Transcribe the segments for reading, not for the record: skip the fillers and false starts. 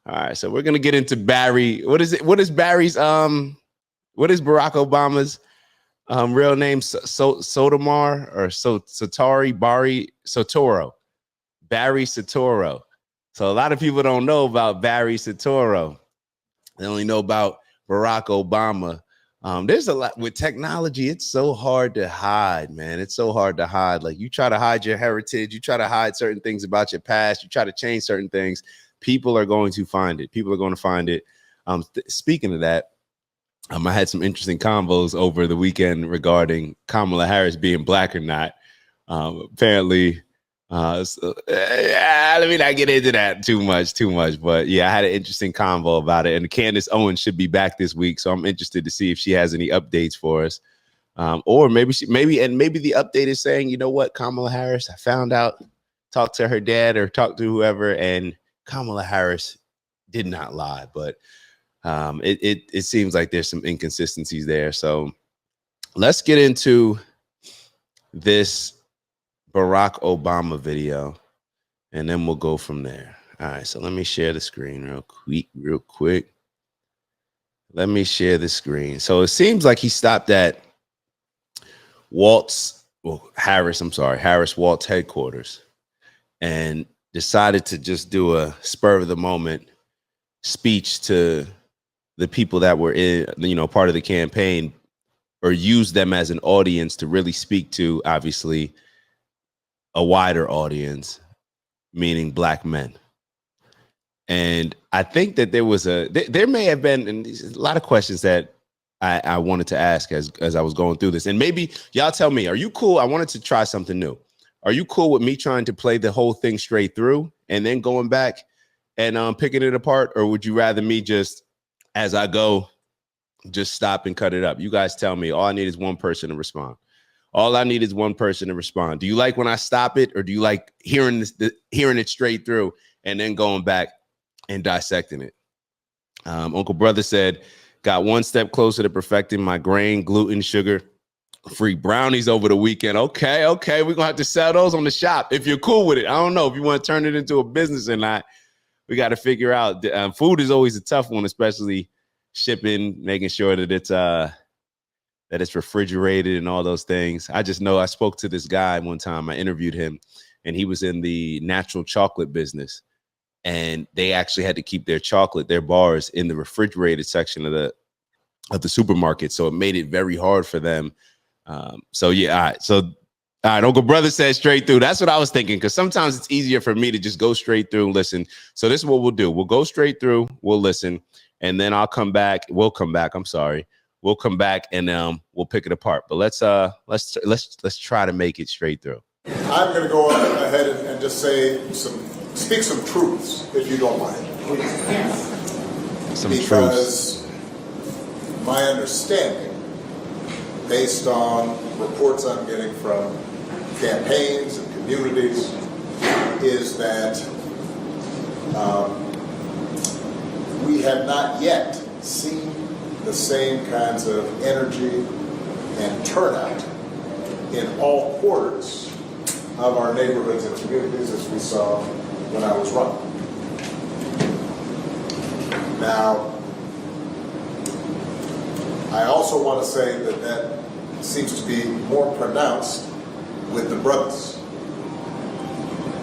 All right, so we're gonna get into Barry. What is it? What is Barry's what is Barack Obama's real name? Sotomar or Satari Bari Sotoro. Barry Soetoro. So a lot of people don't know about Barry Soetoro. They only know about Barack Obama. There's a lot with technology. It's so hard to hide, man. It's so hard to hide. Like you try to hide your heritage, you try to hide certain things about your past, you try to change certain things. People are going to find it. People are going to find it. Speaking of that, I had some interesting convos over the weekend regarding Kamala Harris being black or not. Apparently, let me not get into that too much. But yeah, I had an interesting convo about it. And Candace Owens should be back this week, so I'm interested to see if she has any updates for us. Or maybe the update is saying, you know what, Kamala Harris, I found out, talked to her dad or talked to whoever, and Kamala Harris did not lie. But it seems like there's some inconsistencies there. So let's get into this Barack Obama video, and then we'll go from there. All right, so let me share the screen real quick. Let me share the screen. So it seems like he stopped at Harris Walt's headquarters and decided to just do a spur of the moment speech to the people that were in, part of the campaign, or use them as an audience to really speak to, obviously, a wider audience, meaning black men. And I think that there may have been a lot of questions that I wanted to ask as I was going through this. And maybe y'all tell me, are you cool? I wanted to try something new. Are you cool with me trying to play the whole thing straight through and then going back and picking it apart? Or would you rather me just, as I go, just stop and cut it up? You guys tell me. All I need is one person to respond. Do you like when I stop it, or do you like hearing it straight through and then going back and dissecting it? Uncle Brother said, got one step closer to perfecting my grain, gluten, sugar free brownies over the weekend. Okay. We're gonna have to sell those on the shop if you're cool with it. I don't know if you want to turn it into a business or not. We got to figure out. Food is always a tough one, especially shipping, making sure that it's refrigerated and all those things. I just know I spoke to this guy one time. I interviewed him, and he was in the natural chocolate business, and they actually had to keep their bars in the refrigerated section of the supermarket. So it made it very hard for them. So yeah, all right. So all right, Uncle Brother said straight through. That's what I was thinking, because sometimes it's easier for me to just go straight through and listen. So this is what we'll do. We'll go straight through, we'll listen, and then we'll come back. We'll come back and we'll pick it apart. But let's try to make it straight through. I'm going to go ahead and just speak some truths, if you don't mind. Some because my understanding, based on reports I'm getting from campaigns and communities, is that we have not yet seen the same kinds of energy and turnout in all quarters of our neighborhoods and communities as we saw when I was running. Now, I also want to say that seems to be more pronounced with the brothers.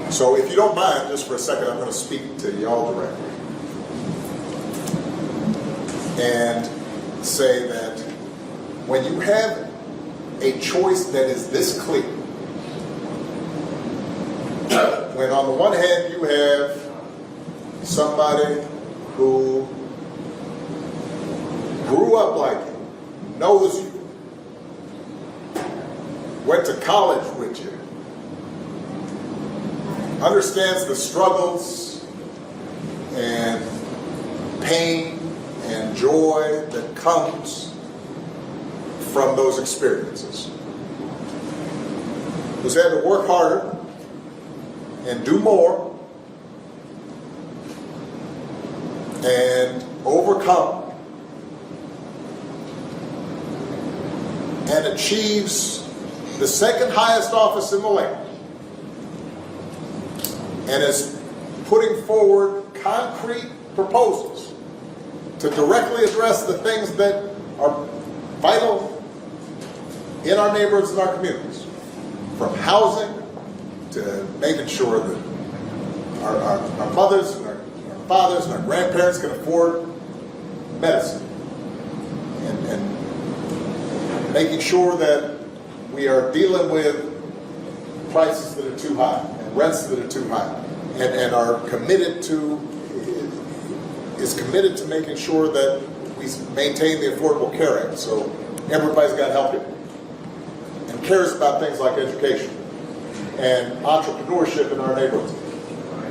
So if you don't mind, just for a second, I'm going to speak to y'all directly and say that when you have a choice that is this clear, when on the one hand you have somebody who grew up like you, knows you, went to college with you, understands the struggles and pain and joy that comes from those experiences, who's had to work harder and do more and overcome and achieves the second highest office in the land and is putting forward concrete proposals to directly address the things that are vital in our neighborhoods and our communities, from housing to making sure that our mothers and our fathers and our grandparents can afford medicine, and making sure that we are dealing with prices that are too high and rents that are too high, and are committed to making sure that we maintain the Affordable Care Act so everybody's got help here, and cares about things like education and entrepreneurship in our neighborhoods.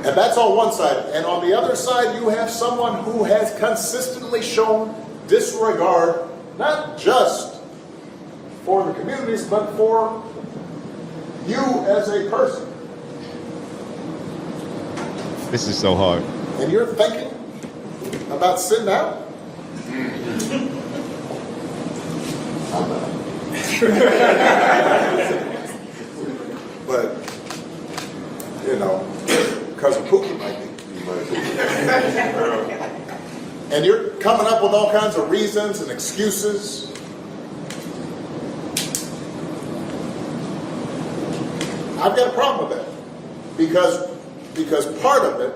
And that's on one side. And on the other side, you have someone who has consistently shown disregard, not just for the communities, but for you as a person. This is so hard. And you're thinking about sitting out? But, you know, Cousin Pookie might be. And you're coming up with all kinds of reasons and excuses. I've got a problem with that. Because part of it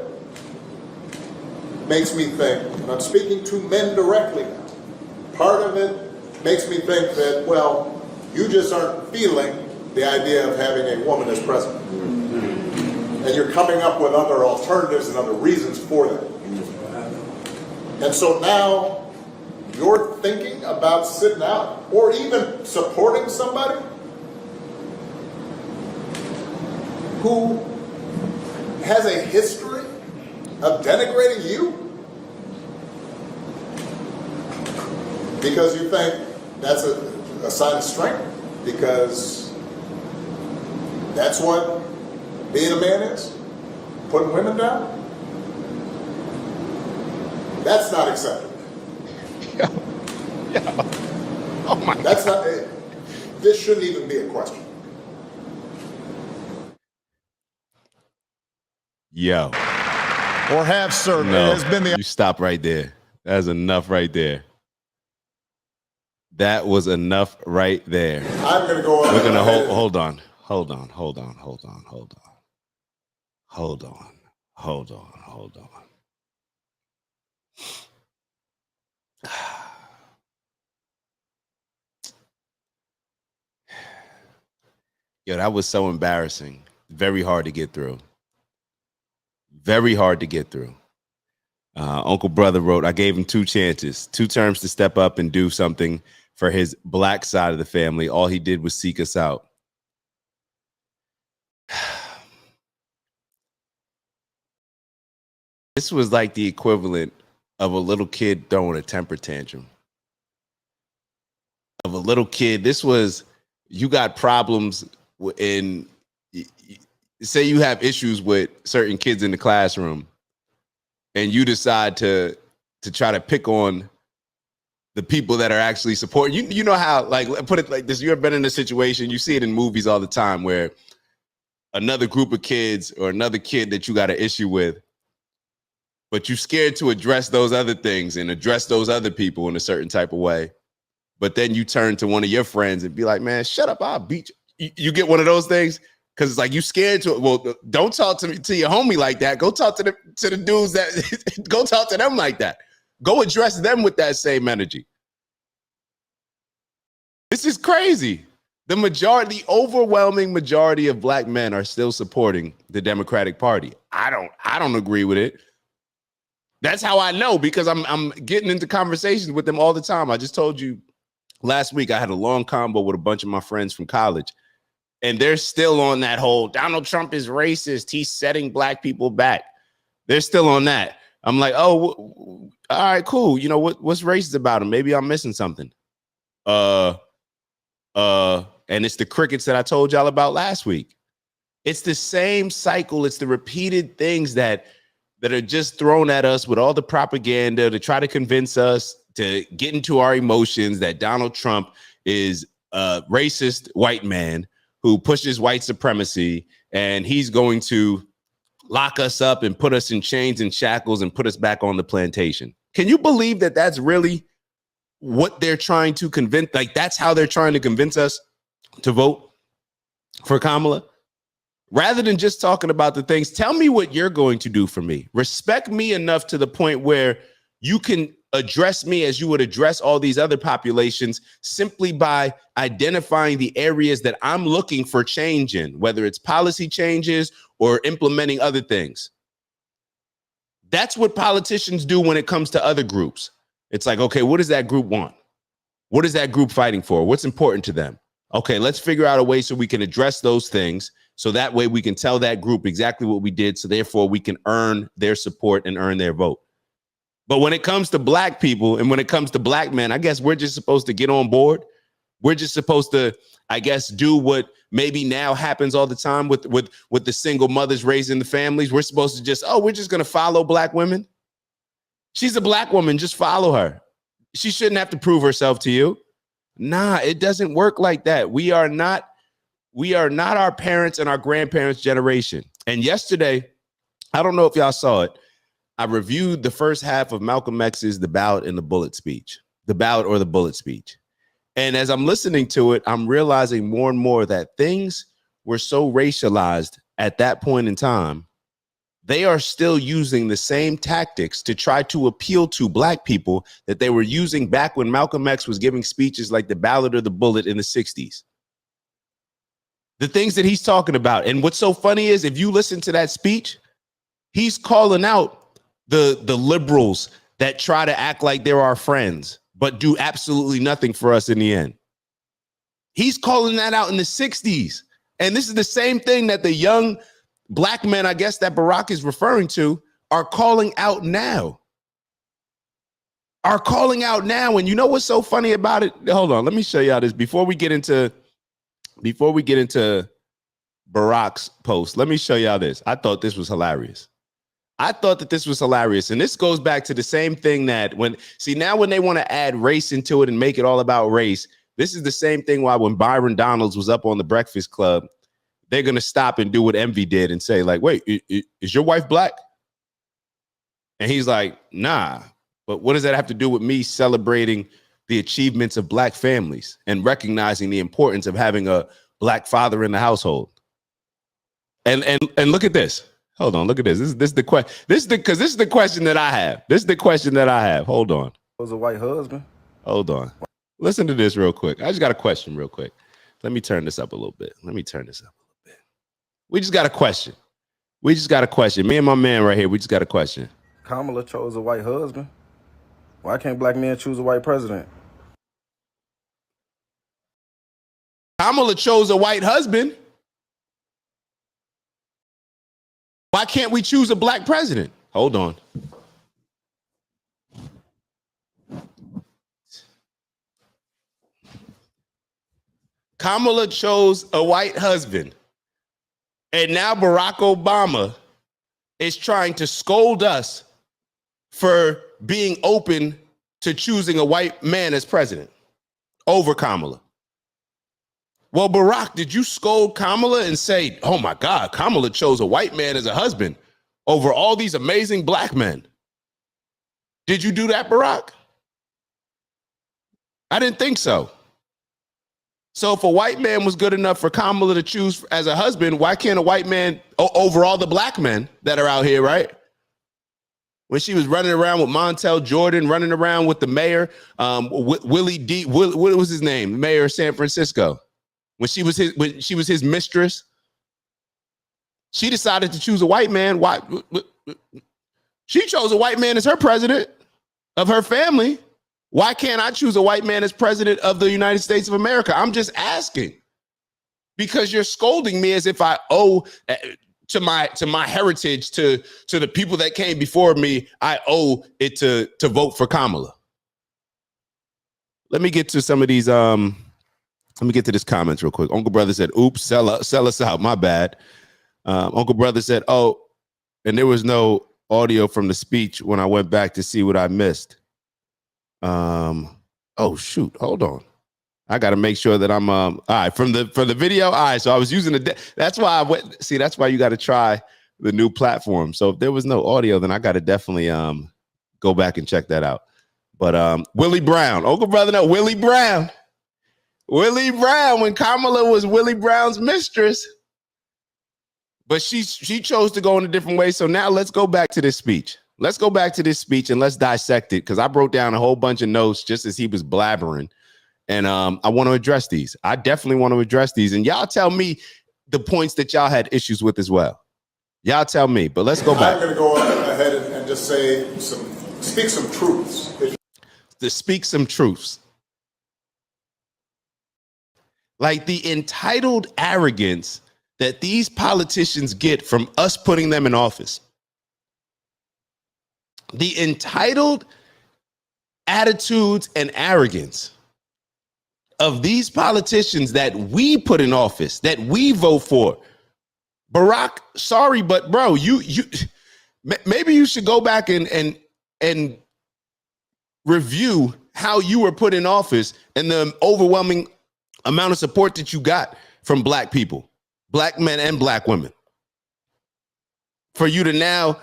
makes me think, and I'm speaking to men directly now, part of it makes me think that, well, you just aren't feeling the idea of having a woman as president. And you're coming up with other alternatives and other reasons for that. And so now you're thinking about sitting out or even supporting somebody who has a history of denigrating you because you think that's a sign of strength, because that's what being a man is, putting women down. That's not acceptable. Oh my That's not. This shouldn't even be a question. Yo. Or have served. No, Has been the. you stop right there. That's enough right there. That was enough right there. I'm going to go on. We're going to hold on. Hold on. Yo, that was so embarrassing. Very hard to get through. Uncle Brother wrote, I gave him 2 chances, 2 terms to step up and do something for his black side of the family. All he did was seek us out. This was like the equivalent of a little kid throwing a temper tantrum. Of a little kid. This was, you got problems in, say you have issues with certain kids in the classroom, and you decide to try to pick on the people that are actually supporting. You know how, like, put it like this, you ever been in a situation, you see it in movies all the time, where another group of kids or another kid that you got an issue with, but you're scared to address those other things and address those other people in a certain type of way. But then you turn to one of your friends and be like, man, shut up, I'll beat you. You get one of those things? Because it's like you scared to, well, don't talk to your homie like that. Go talk to the dudes that, go talk to them like that. Go address them with that same energy. This is crazy. The overwhelming majority of black men are still supporting the Democratic Party. I don't agree with it. That's how I know, because I'm getting into conversations with them all the time. I just told you last week I had a long combo with a bunch of my friends from college, and they're still on that whole Donald Trump is racist, he's setting black people back. They're still on that. I'm like, oh, all right, cool. You know what's racist about him? Maybe I'm missing something. And it's the crickets that I told y'all about last week. It's the same cycle. It's the repeated things that are just thrown at us with all the propaganda to try to convince us to get into our emotions that Donald Trump is a racist white man who pushes white supremacy, and he's going to lock us up and put us in chains and shackles and put us back on the plantation. Can you believe that that's really what they're trying to convince? Like, that's how they're trying to convince us to vote for Kamala? Rather than just talking about the things, tell me what you're going to do for me. Respect me enough to the point where you can address me as you would address all these other populations simply by identifying the areas that I'm looking for change in, whether it's policy changes or implementing other things. That's what politicians do when it comes to other groups. It's like, okay, what does that group want? What is that group fighting for? What's important to them? Okay, let's figure out a way so we can address those things. So that way we can tell that group exactly what we did. So therefore we can earn their support and earn their vote. But when it comes to black people and when it comes to black men, I guess we're just supposed to get on board. We're just supposed to, I guess, do what maybe now happens all the time with the single mothers raising the families. We're supposed to just, we're just going to follow black women. She's a black woman. Just follow her. She shouldn't have to prove herself to you. Nah, it doesn't work like that. We are not our parents' and our grandparents' generation. And yesterday, I don't know if y'all saw it, I reviewed the first half of Malcolm X's The Ballot and the Bullet speech, The Ballot or the Bullet speech. And as I'm listening to it, I'm realizing more and more that things were so racialized at that point in time. They are still using the same tactics to try to appeal to black people that they were using back when Malcolm X was giving speeches like The Ballot or the Bullet in the 60s. The things that he's talking about. And what's so funny is if you listen to that speech, he's calling out the liberals that try to act like they're our friends, but do absolutely nothing for us in the end. He's calling that out in the 60s. And this is the same thing that the young black men, I guess, that Barack is referring to, are calling out now. And you know what's so funny about it? Hold on, let me show y'all this before we get into Barack's post. Let me show y'all this. I thought this was hilarious. And this goes back to the same thing that now when they want to add race into it and make it all about race, this is the same thing why when Byron Donalds was up on the Breakfast Club, they're going to stop and do what Envy did and say, like, wait, is your wife black? And he's like, nah, but what does that have to do with me celebrating the achievements of black families and recognizing the importance of having a black father in the household? And look at this. Hold on, look at this. This is the question. This is the question that I have. Hold on. Was a white husband. Hold on. Listen to this real quick. I just got a question real quick. Let me turn this up a little bit. We just got a question. Me and my man right here, we just got a question. Kamala chose a white husband. Why can't black men choose a white president? Kamala chose a white husband. Why can't we choose a black president? Hold on. Kamala chose a white husband. And now Barack Obama is trying to scold us for being open to choosing a white man as president over Kamala. Well, Barack, did you scold Kamala and say, oh my God, Kamala chose a white man as a husband over all these amazing black men? Did you do that, Barack? I didn't think so. So if a white man was good enough for Kamala to choose as a husband, why can't a white man over all the black men that are out here, right? When she was running around with Montel Jordan, running around with the mayor, Willie D. What was his name? Mayor of San Francisco. When she was his mistress, she decided to choose a white man. Why? She chose a white man as her president of her family. Why can't I choose a white man as president of the United States of America? I'm just asking, because you're scolding me as if I owe to my heritage, to the people that came before me, I owe it to vote for Kamala. Let me get to some of these. Let me get to this comments real quick. Uncle Brother said, oops, sell us out. My bad. Uncle Brother said, oh, and there was no audio from the speech when I went back to see what I missed. Oh, shoot. Hold on. I got to make sure that I'm all right from the video. All right. So I was using that's why I went. See, that's why you got to try the new platform. So if there was no audio, then I got to definitely go back and check that out. But Willie Brown, Uncle Brother, no, Willie Brown, when Kamala was Willie Brown's mistress, but she chose to go in a different way. So now let's go back to this speech. Let's go back to this speech and let's dissect it, because I wrote down a whole bunch of notes just as he was blabbering. And I want to address these. I definitely want to address these. And y'all tell me the points that y'all had issues with as well. Y'all tell me, but let's go back. I'm going to go ahead and just speak some truths. To speak some truths. Like the entitled arrogance that these politicians get from us putting them in office. The entitled attitudes and arrogance of these politicians that we put in office, that we vote for. Barack, sorry, but bro, you maybe you should go back and review how you were put in office and the overwhelming amount of support that you got from black people, black men and black women. For you to now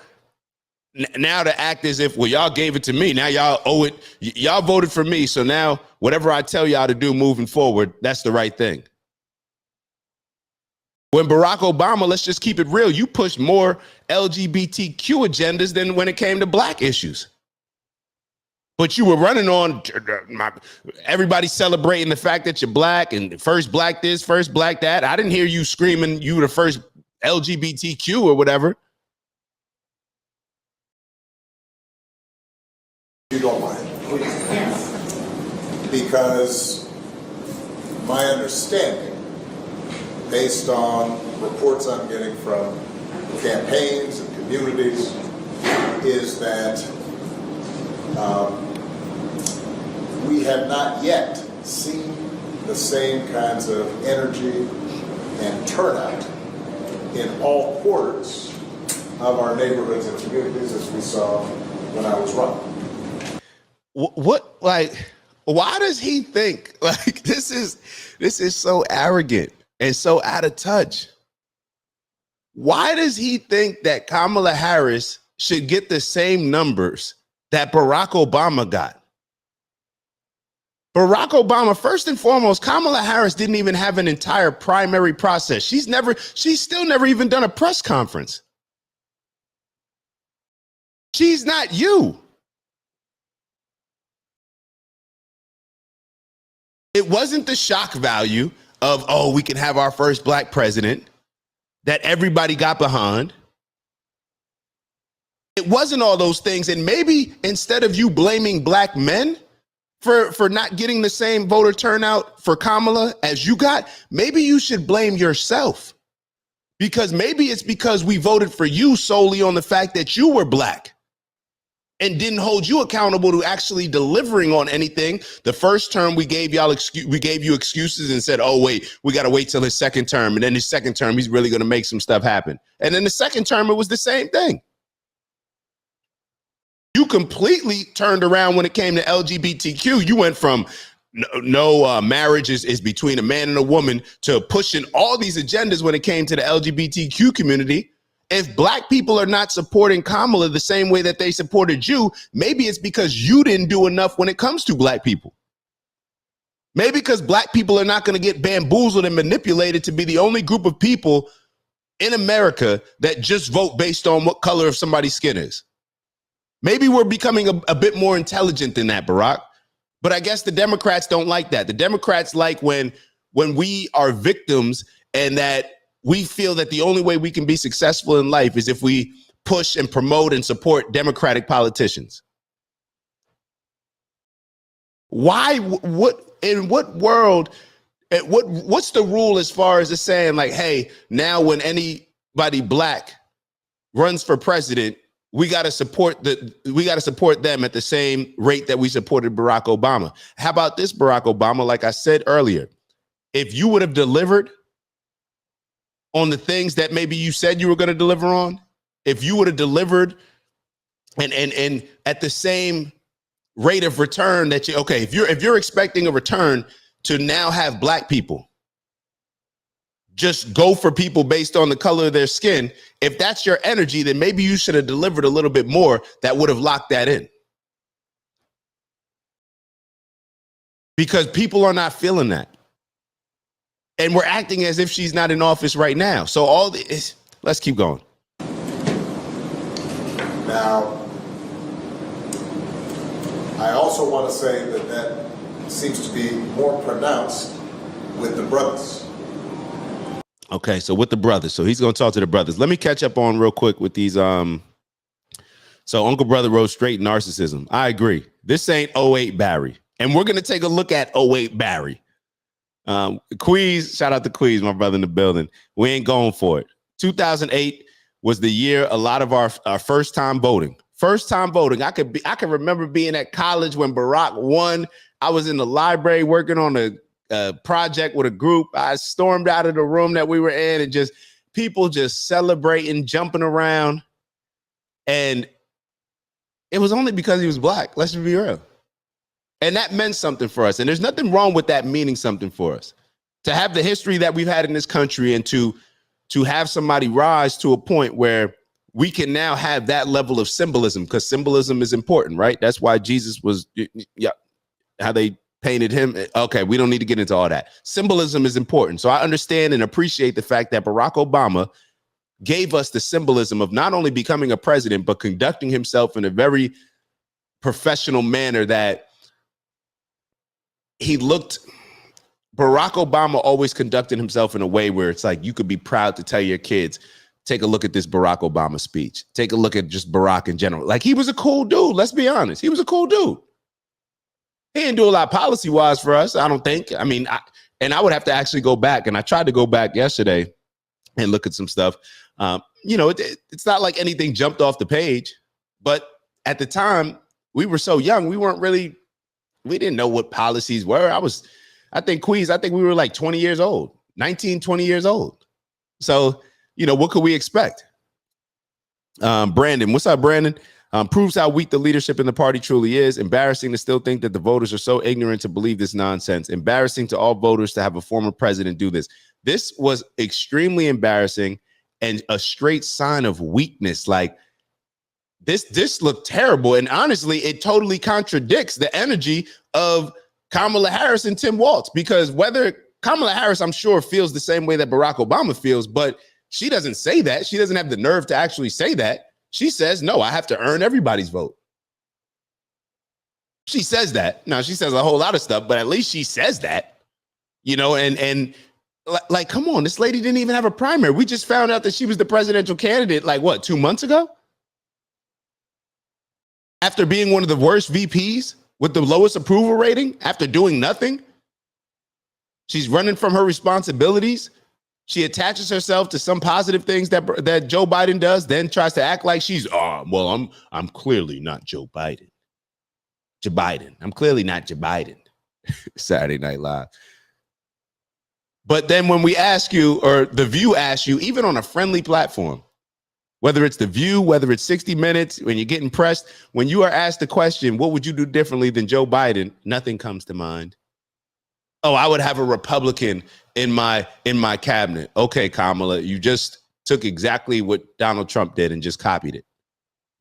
to act as if, well, y'all gave it to me. Now y'all owe it. Y'all voted for me. So now whatever I tell y'all to do moving forward, that's the right thing. When Barack Obama, let's just keep it real, you pushed more LGBTQ agendas than when it came to black issues. But you were running on everybody celebrating the fact that you're black and first black this, first black that. I didn't hear you screaming you were the first LGBTQ or whatever. You don't mind, please. Yes. Because my understanding, based on reports I'm getting from campaigns and communities, is that we have not yet seen the same kinds of energy and turnout in all quarters of our neighborhoods and communities as we saw when I was running. What, like, why does he think like this is so arrogant and so out of touch? Why does he think that Kamala Harris should get the same numbers that Barack Obama got? Barack Obama, first and foremost, Kamala Harris didn't even have an entire primary process. She's still never even done a press conference. She's not you. It wasn't the shock value of, oh, we can have our first black president that everybody got behind. It wasn't all those things. And maybe instead of you blaming black men for not getting the same voter turnout for Kamala as you got, maybe you should blame yourself. Because maybe it's because we voted for you solely on the fact that you were black and didn't hold you accountable to actually delivering on anything. The first term we gave you excuses and said, oh, wait, we got to wait till his second term. And then his second term, he's really going to make some stuff happen. And then the second term, it was the same thing. You completely turned around when it came to LGBTQ. You went from no marriage is between a man and a woman to pushing all these agendas when it came to the LGBTQ community. If black people are not supporting Kamala the same way that they supported you, maybe it's because you didn't do enough when it comes to black people. Maybe because black people are not going to get bamboozled and manipulated to be the only group of people in America that just vote based on what color of somebody's skin is. Maybe we're becoming a bit more intelligent than that, Barack. But I guess the Democrats don't like that. The Democrats like when we are victims and that we feel that the only way we can be successful in life is if we push and promote and support Democratic politicians. Why? What in what world? What's the rule as far as the saying like, hey, now when anybody black runs for president, we got to support them at the same rate that we supported Barack Obama. How about this, Barack Obama? Like I said earlier, if you would have delivered on the things that maybe you said you were going to deliver on, if you would have delivered and at the same rate of return that if you're expecting a return to now have black people just go for people based on the color of their skin. If that's your energy, then maybe you should have delivered a little bit more that would have locked that in. Because people are not feeling that. And we're acting as if she's not in office right now. So all this, let's keep going. Now, I also want to say that that seems to be more pronounced with the brothers. Okay, so with the brothers. So he's going to talk to the brothers. Let me catch up on real quick with these. So Uncle Brother wrote straight narcissism. I agree. This ain't '08 Barry. And we're going to take a look at '08 Barry. Queez, shout out to Queez, my brother in the building. We ain't going for it. 2008 was the year a lot of our first time voting. First time voting. I can remember being at college when Barack won. I was in the library working on a project with a group. I stormed out of the room that we were in and just people just celebrating, jumping around. And it was only because he was black. Let's be real. And that meant something for us. And there's nothing wrong with that meaning something for us. To have the history that we've had in this country and to have somebody rise to a point where we can now have that level of symbolism, because symbolism is important, right? That's why Jesus was, yeah, how they painted him. Okay, we don't need to get into all that. Symbolism is important. So I understand and appreciate the fact that Barack Obama gave us the symbolism of not only becoming a president, but conducting himself in a very professional manner that he looked. Barack Obama always conducted himself in a way where it's like you could be proud to tell your kids, take a look at this Barack Obama speech. Take a look at just Barack in general. Like, he was a cool dude. Let's be honest. He was a cool dude. He didn't do a lot policy wise for us, I don't think. I mean, I would have to actually go back, and I tried to go back yesterday and look at some stuff. It's not like anything jumped off the page, but at the time we were so young, we didn't know what policies were. I think we were like 20 years old, 19, 20 years old. So, what could we expect? Brandon, what's up, Brandon? Proves how weak the leadership in the party truly is. Embarrassing to still think that the voters are so ignorant to believe this nonsense. Embarrassing to all voters to have a former president do this. This was extremely embarrassing and a straight sign of weakness. Like, this looked terrible. And honestly, it totally contradicts the energy of Kamala Harris and Tim Walz, because whether Kamala Harris, I'm sure, feels the same way that Barack Obama feels, but she doesn't say that. She doesn't have the nerve to actually say that. She says, no, I have to earn everybody's vote. She says that. Now, she says a whole lot of stuff, but at least she says that, and like, come on, this lady didn't even have a primary. We just found out that she was the presidential candidate, 2 months ago? After being one of the worst VPs with the lowest approval rating, after doing nothing, she's running from her responsibilities. She attaches herself to some positive things that Joe Biden does, then tries to act like she's, I'm clearly not Joe Biden. Joe Biden. I'm clearly not Joe Biden. Saturday Night Live. But then when we ask you, or The View asks you, even on a friendly platform, whether it's The View, whether it's 60 Minutes, when you're getting pressed, when you are asked the question, what would you do differently than Joe Biden? Nothing comes to mind. Oh, I would have a Republican in my cabinet. Okay, Kamala, you just took exactly what Donald Trump did and just copied it.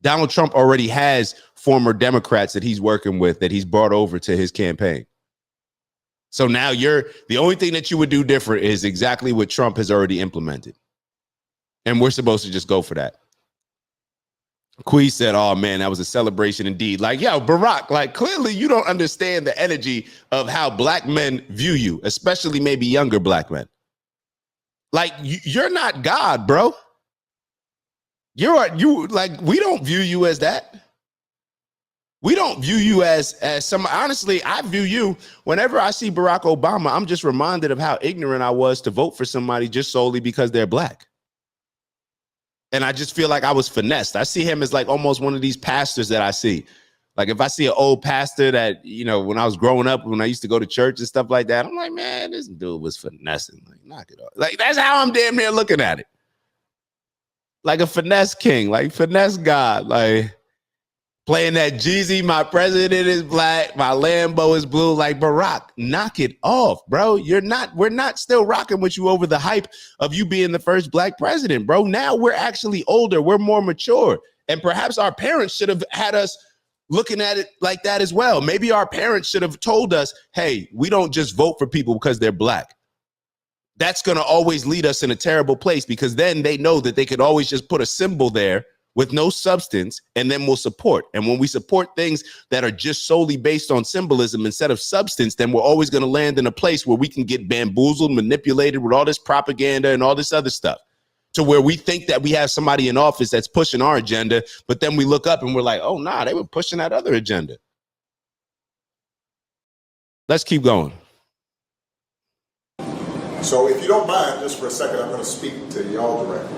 Donald Trump already has former Democrats that he's working with, that he's brought over to his campaign. So now the only thing that you would do different is exactly what Trump has already implemented. And we're supposed to just go for that. Quee said, oh, man, that was a celebration indeed. Like, yo, Barack, clearly you don't understand the energy of how black men view you, especially maybe younger black men. You're not God, bro. We don't view you as that. We don't view you as some. Honestly, I view you, whenever I see Barack Obama, I'm just reminded of how ignorant I was to vote for somebody just solely because they're black. And I just feel like I was finessed. I see him as almost one of these pastors that I see. Like, if I see an old pastor that, when I was growing up, when I used to go to church and stuff like that, I'm like, man, this dude was finessing. Knock it off. That's how I'm damn near looking at it. Like a finesse king, like finesse God. Playing that Jeezy, my president is black, my Lambo is blue. Like, Barack, knock it off, bro. We're not still rocking with you over the hype of you being the first black president, bro. Now we're actually older, we're more mature. And perhaps our parents should have had us looking at it like that as well. Maybe our parents should have told us, hey, we don't just vote for people because they're black. That's going to always lead us in a terrible place, because then they know that they could always just put a symbol there with no substance, and then we'll support. And when we support things that are just solely based on symbolism instead of substance, then we're always going to land in a place where we can get bamboozled, manipulated with all this propaganda and all this other stuff, to where we think that we have somebody in office that's pushing our agenda, but then we look up and we're like, oh, nah, they were pushing that other agenda. Let's keep going. So if you don't mind, just for a second, I'm going to speak to y'all directly.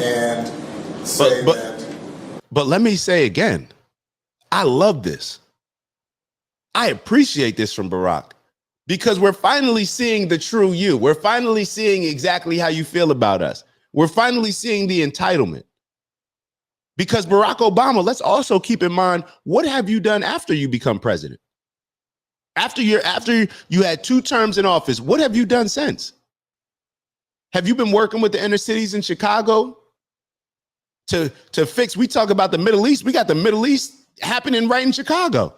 And say but let me say again, I love this. I appreciate this from Barack, because we're finally seeing the true you. We're finally seeing exactly how you feel about us. We're finally seeing the entitlement. Because Barack Obama, let's also keep in mind, what have you done after you become president? After you had 2 terms in office, what have you done since? Have you been working with the inner cities in Chicago to fix? We talk about the Middle East. We got the Middle East happening right in Chicago,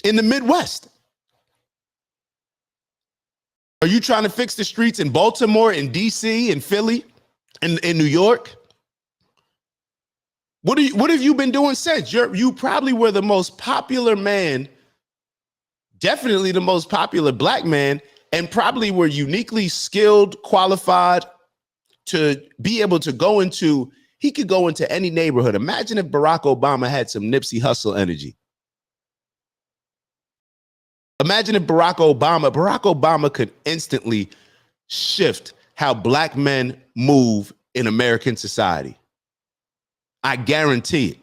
in the Midwest. Are you trying to fix the streets in Baltimore, in DC, in Philly, in New York? What have you been doing since? You probably were the most popular man, definitely the most popular black man, and probably were uniquely skilled, qualified to be able to go into, he could go into any neighborhood. Imagine if Barack Obama had some Nipsey Hussle energy. Imagine if Barack Obama could instantly shift how black men move in American society. I guarantee it.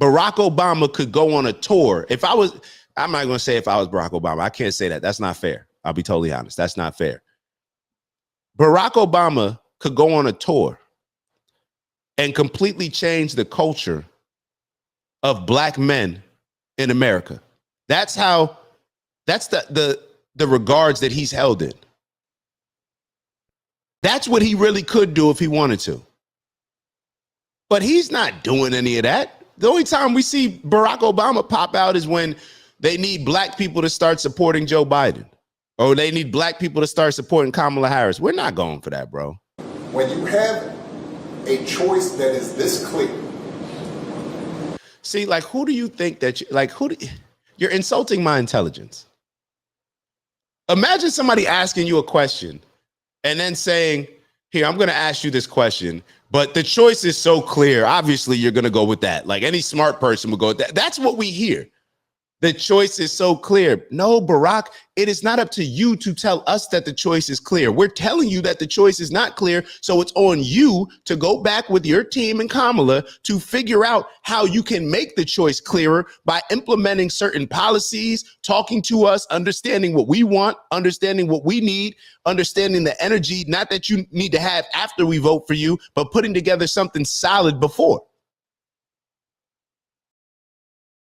Barack Obama could go on a tour. I'm not going to say if I was Barack Obama. I can't say that. That's not fair. I'll be totally honest. That's not fair. Barack Obama could go on a tour and completely change the culture of black men in America. That's the regards that he's held in. That's what he really could do if he wanted to. But he's not doing any of that. The only time we see Barack Obama pop out is when they need black people to start supporting Joe Biden, or they need black people to start supporting Kamala Harris. We're not going for that, bro. When you have a choice that is this clear. See, like, who do you think that you're insulting my intelligence? Imagine somebody asking you a question and then saying, here, I'm going to ask you this question, but the choice is so clear. Obviously, you're going to go with that. Like, any smart person would go with that. That's what we hear. The choice is so clear. No, Barack, it is not up to you to tell us that the choice is clear. We're telling you that the choice is not clear. So it's on you to go back with your team and Kamala to figure out how you can make the choice clearer by implementing certain policies, talking to us, understanding what we want, understanding what we need, understanding the energy, not that you need to have after we vote for you, but putting together something solid before.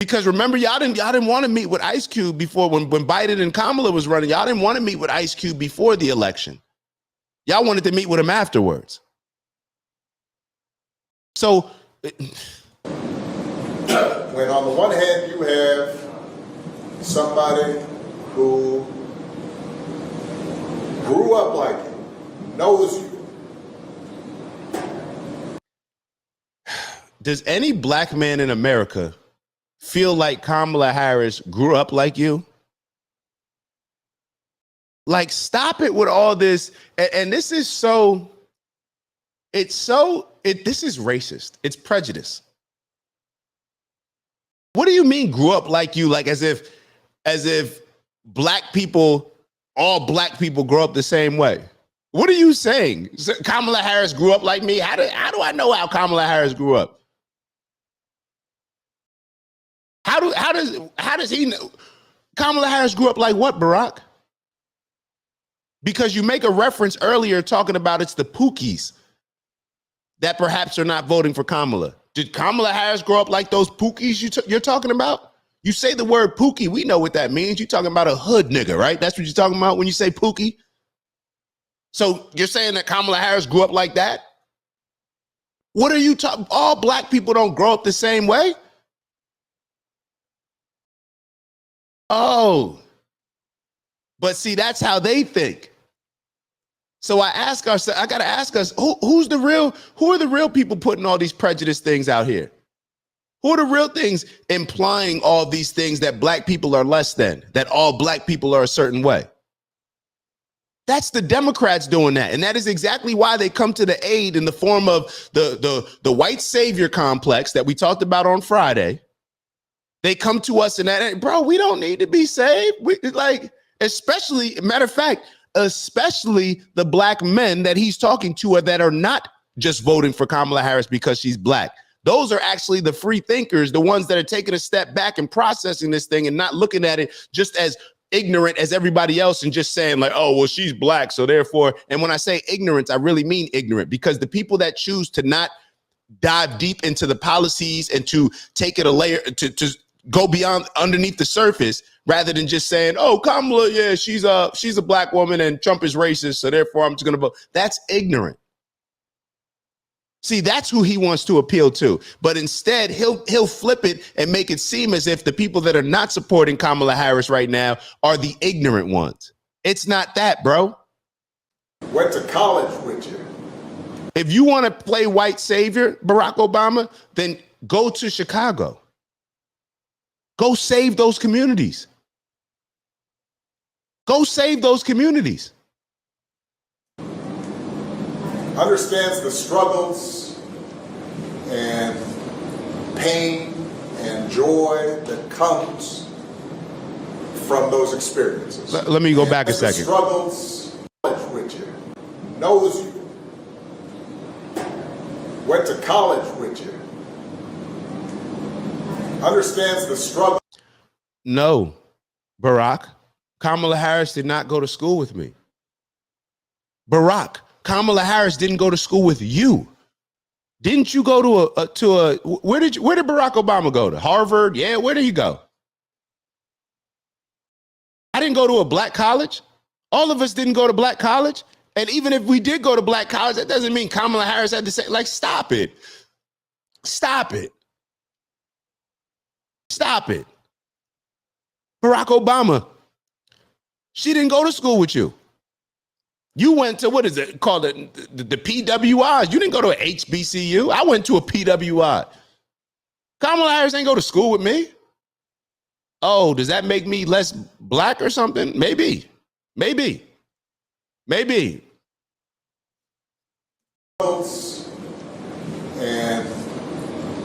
Because remember, y'all didn't want to meet with Ice Cube before when Biden and Kamala was running. Y'all didn't want to meet with Ice Cube before the election. Y'all wanted to meet with him afterwards. So when on the one hand you have somebody who grew up like you, knows you. Does any black man in America feel like Kamala Harris grew up like you? Like, stop it with all this. And this is this is racist. It's prejudice. What do you mean grew up like you? Like as if all black people grow up the same way. What are you saying? Kamala Harris grew up like me? How do I know how Kamala Harris grew up? How does he know? Kamala Harris grew up like what, Barack? Because you make a reference earlier talking about it's the Pookies that perhaps are not voting for Kamala? Did Kamala Harris grow up like those Pookies you're talking about? You say the word Pookie, we know what that means. You're talking about a hood nigga, right? That's what you're talking about when you say Pookie. So you're saying that Kamala Harris grew up like that? What are you talking? All black people don't grow up the same way. Oh, but see, that's how they think. So I ask ourselves, I got to ask us, who are the real people putting all these prejudice things out here? Who are the real things implying all these things that black people are less than, that all black people are a certain way? That's the Democrats doing that. And that is exactly why they come to the aid in the form of the white savior complex that we talked about on Friday. They come to us and that, bro, we don't need to be saved. Especially, matter of fact, especially the black men that he's talking to that are not just voting for Kamala Harris because she's black. Those are actually the free thinkers, the ones that are taking a step back and processing this thing and not looking at it just as ignorant as everybody else and just saying like, oh, well, she's black, so therefore. And when I say ignorance, I really mean ignorant, because the people that choose to not dive deep into the policies and to take it a layer, to go beyond underneath the surface, rather than just saying, oh, Kamala, yeah, she's a black woman and Trump is racist, so therefore I'm just going to vote. That's ignorant. See, that's who he wants to appeal to. But instead, he'll flip it and make it seem as if the people that are not supporting Kamala Harris right now are the ignorant ones. It's not that, bro. Went to college with you. If you want to play white savior, Barack Obama, then go to Chicago. Go save those communities. Go save those communities. Understands the struggles and pain and joy that comes from those experiences. Let me go back a second. Struggles with you, knows you, went to college with you, understands the struggle. No, Barack, Kamala Harris did not go to school with me. Barack, Kamala Harris didn't go to school with you. Didn't you go to where did Barack Obama go to? Harvard? Yeah, where did he go? I didn't go to a black college. All of us didn't go to black college. And even if we did go to black college, that doesn't mean Kamala Harris had to say, like, stop it. Stop it. Stop it. Barack Obama, she didn't go to school with you. You went to, what is it called, the PWIs. You didn't go to an HBCU. I went to a PWI. Kamala Harris ain't go to school with me. Oh, does that make me less black or something? Maybe. Maybe. Maybe. And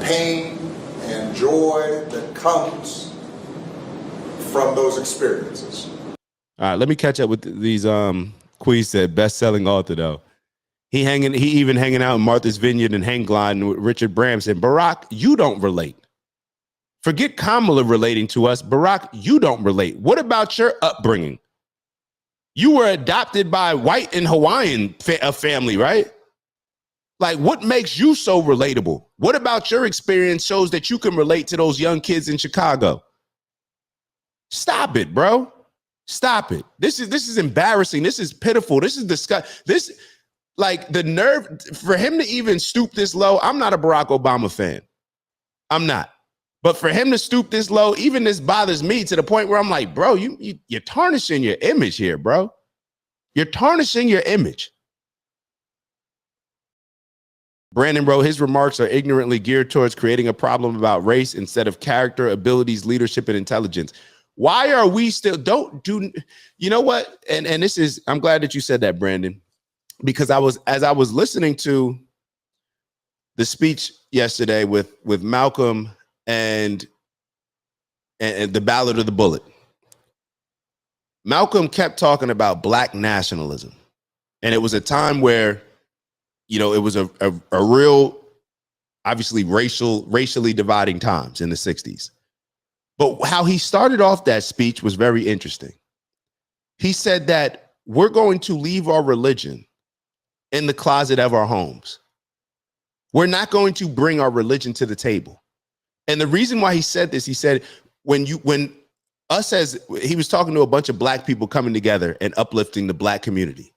pain and joy that comes from those experiences. All right, let me catch up with these Quee said best-selling author though. He even hanging out in Martha's Vineyard and hang gliding with Richard Branson. Barack, you don't relate. Forget Kamala relating to us. Barack, you don't relate. What about your upbringing? You were adopted by white and Hawaiian family, right? Like, what makes you so relatable? What about your experience shows that you can relate to those young kids in Chicago? Stop it, bro. Stop it. This is embarrassing. This is pitiful. This is disgusting. This, like, the nerve for him to even stoop this low. I'm not a Barack Obama fan. I'm not. But for him to stoop this low, even this bothers me to the point where I'm like, bro, you're tarnishing your image here, bro. You're tarnishing your image. Brandon wrote, his remarks are ignorantly geared towards creating a problem about race instead of character, abilities, leadership, and intelligence. Why are we still, you know what? And this is, I'm glad that you said that, Brandon, because as I was listening to the speech yesterday with Malcolm and the Ballad of the Bullet, Malcolm kept talking about black nationalism. And it was a time where, you know, it was a real, obviously racially dividing times in the 60s. But how he started off that speech was very interesting. He said that we're going to leave our religion in the closet of our homes. We're not going to bring our religion to the table. And the reason why he said this, he said, when us as he was talking to a bunch of black people coming together and uplifting the black community.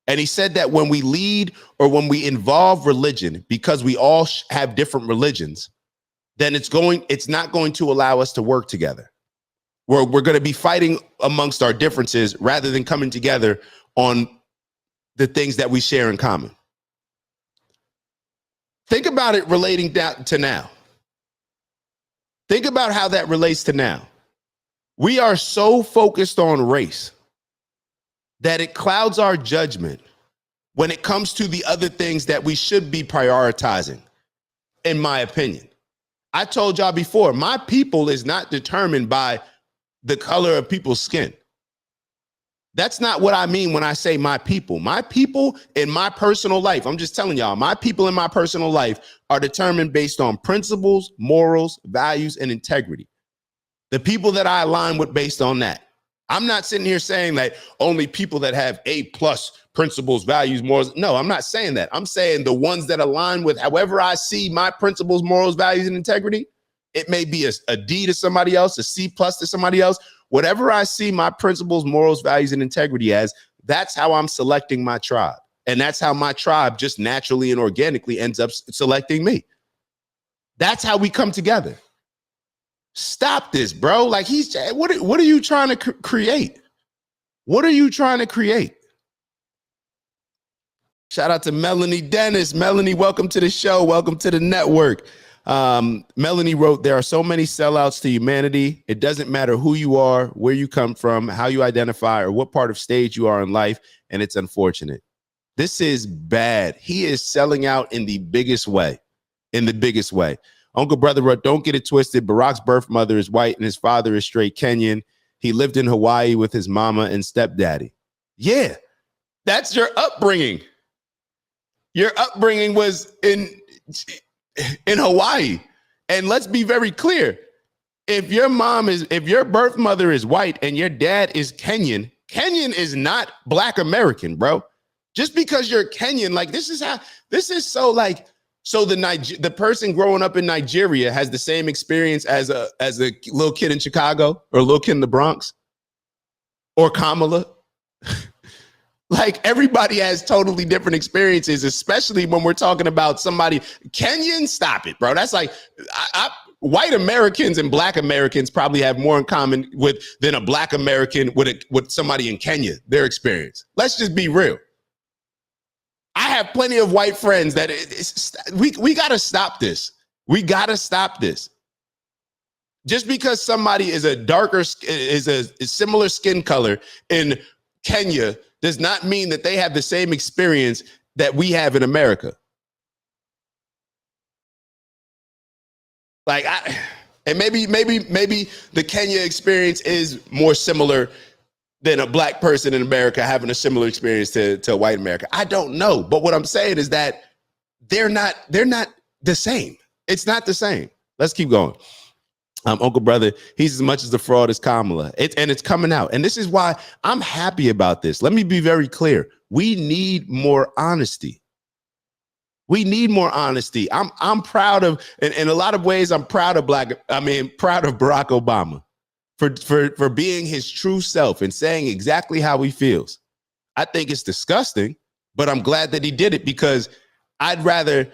And he said that when we lead or when we involve religion, because we all have different religions, then it's not going to allow us to work together. We're going to be fighting amongst our differences rather than coming together on the things that we share in common. Think about it relating down to now. Think about how that relates to now. We are so focused on race that it clouds our judgment when it comes to the other things that we should be prioritizing, in my opinion. I told y'all before, my people is not determined by the color of people's skin. That's not what I mean when I say my people. My people in my personal life, I'm just telling y'all, my people in my personal life are determined based on principles, morals, values, and integrity. The people that I align with based on that. I'm not sitting here saying that only people that have A+ principles, values, morals. No, I'm not saying that. I'm saying the ones that align with however I see my principles, morals, values, and integrity. It may be a D to somebody else, a C+ to somebody else. Whatever I see my principles, morals, values, and integrity as, that's how I'm selecting my tribe. And that's how my tribe just naturally and organically ends up selecting me. That's how we come together. Stop this, bro. Like what are you trying to create? What are you trying to create? Shout out to Melanie Dennis. Melanie, welcome to the show. Welcome to the network. Melanie wrote, there are so many sellouts to humanity. It doesn't matter who you are, where you come from, how you identify, or what part of stage you are in life. And it's unfortunate. This is bad. He is selling out in the biggest way, Uncle Brother wrote, don't get it twisted. Barack's birth mother is white and his father is straight Kenyan. He lived in Hawaii with his mama and stepdaddy. Yeah, that's your upbringing. Your upbringing was in Hawaii. And let's be very clear. If your birth mother is white and your dad is Kenyan, Kenyan is not Black American, bro. Just because you're Kenyan, like so the person growing up in Nigeria has the same experience as a little kid in Chicago or a little kid in the Bronx or Kamala. Like everybody has totally different experiences, especially when we're talking about somebody Kenyan. Stop it, bro. That's like white Americans and Black Americans probably have more in common than a Black American with somebody in Kenya, their experience. Let's just be real. I have plenty of white friends that we got to stop this. We got to stop this. Just because somebody is a similar skin color in Kenya does not mean that they have the same experience that we have in America. And maybe the Kenya experience is more similar than a Black person in America having a similar experience to white America. I don't know. But what I'm saying is that they're not the same. It's not the same. Let's keep going. Uncle Brother, he's as much as the fraud as Kamala. It's coming out. And this is why I'm happy about this. Let me be very clear. We need more honesty. We need more honesty. I'm proud of, in a lot of ways, I'm proud of proud of Barack Obama for being his true self and saying exactly how he feels. I think it's disgusting, but I'm glad that he did it because I'd rather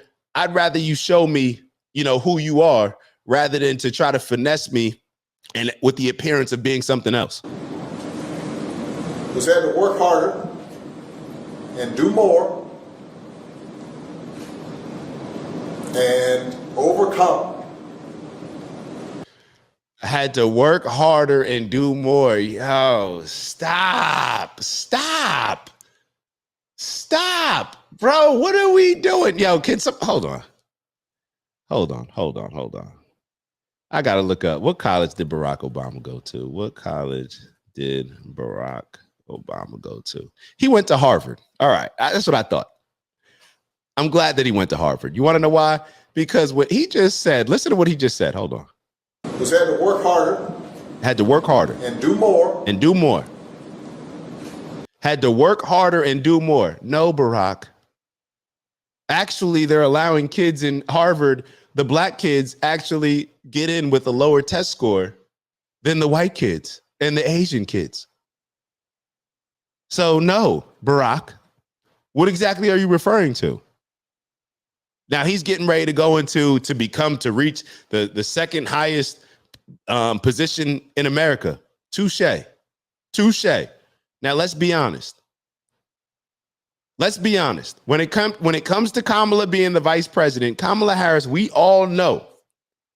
you show me, who you are rather than to try to finesse me and with the appearance of being something else. Who's had to work harder and do more and overcome. I had to work harder and do more. Yo, stop. Bro, what are we doing? Yo, hold on. I got to look up, what college did Barack Obama go to? What college did Barack Obama go to? He went to Harvard. All right, that's what I thought. I'm glad that he went to Harvard. You want to know why? Because what he just said, listen to what he just said. Hold on. Who's had to work harder. Had to work harder. And do more. Had to work harder and do more. No, Barack. Actually, they're allowing kids in Harvard, the black kids actually get in with a lower test score than the white kids and the Asian kids. So no, Barack, what exactly are you referring to? Now he's getting ready to go into to reach the second highest position in America. Touche. Now let's be honest. Let's be honest. When it comes to Kamala being the vice president, Kamala Harris, we all know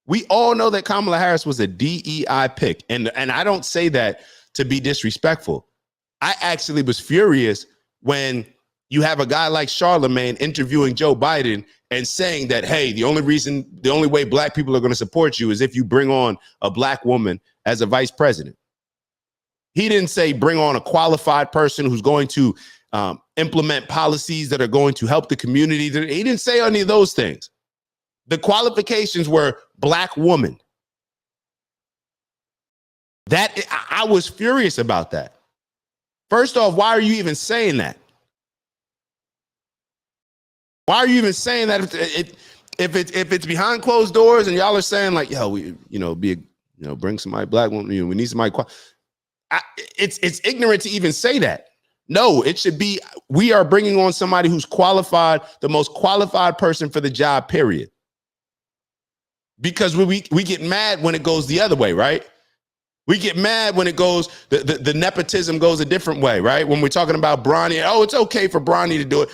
that Kamala Harris was a DEI pick. And I don't say that to be disrespectful. I actually was furious when you have a guy like Charlemagne interviewing Joe Biden and saying that, hey, the only way black people are going to support you is if you bring on a black woman as a vice president. He didn't say bring on a qualified person who's going to implement policies that are going to help the community. He didn't say any of those things. The qualifications were black woman. That I was furious about that. First off, why are you even saying that? Why are you even saying that if it's behind closed doors and y'all are saying like, yo, we bring somebody black woman, we need somebody. It's ignorant to even say that. No, it should be we are bringing on somebody who's qualified, the most qualified person for the job, period. Because we get mad when it goes the other way, right? We get mad when it goes, the nepotism goes a different way, right? When we're talking about Bronny, oh, it's okay for Bronny to do it.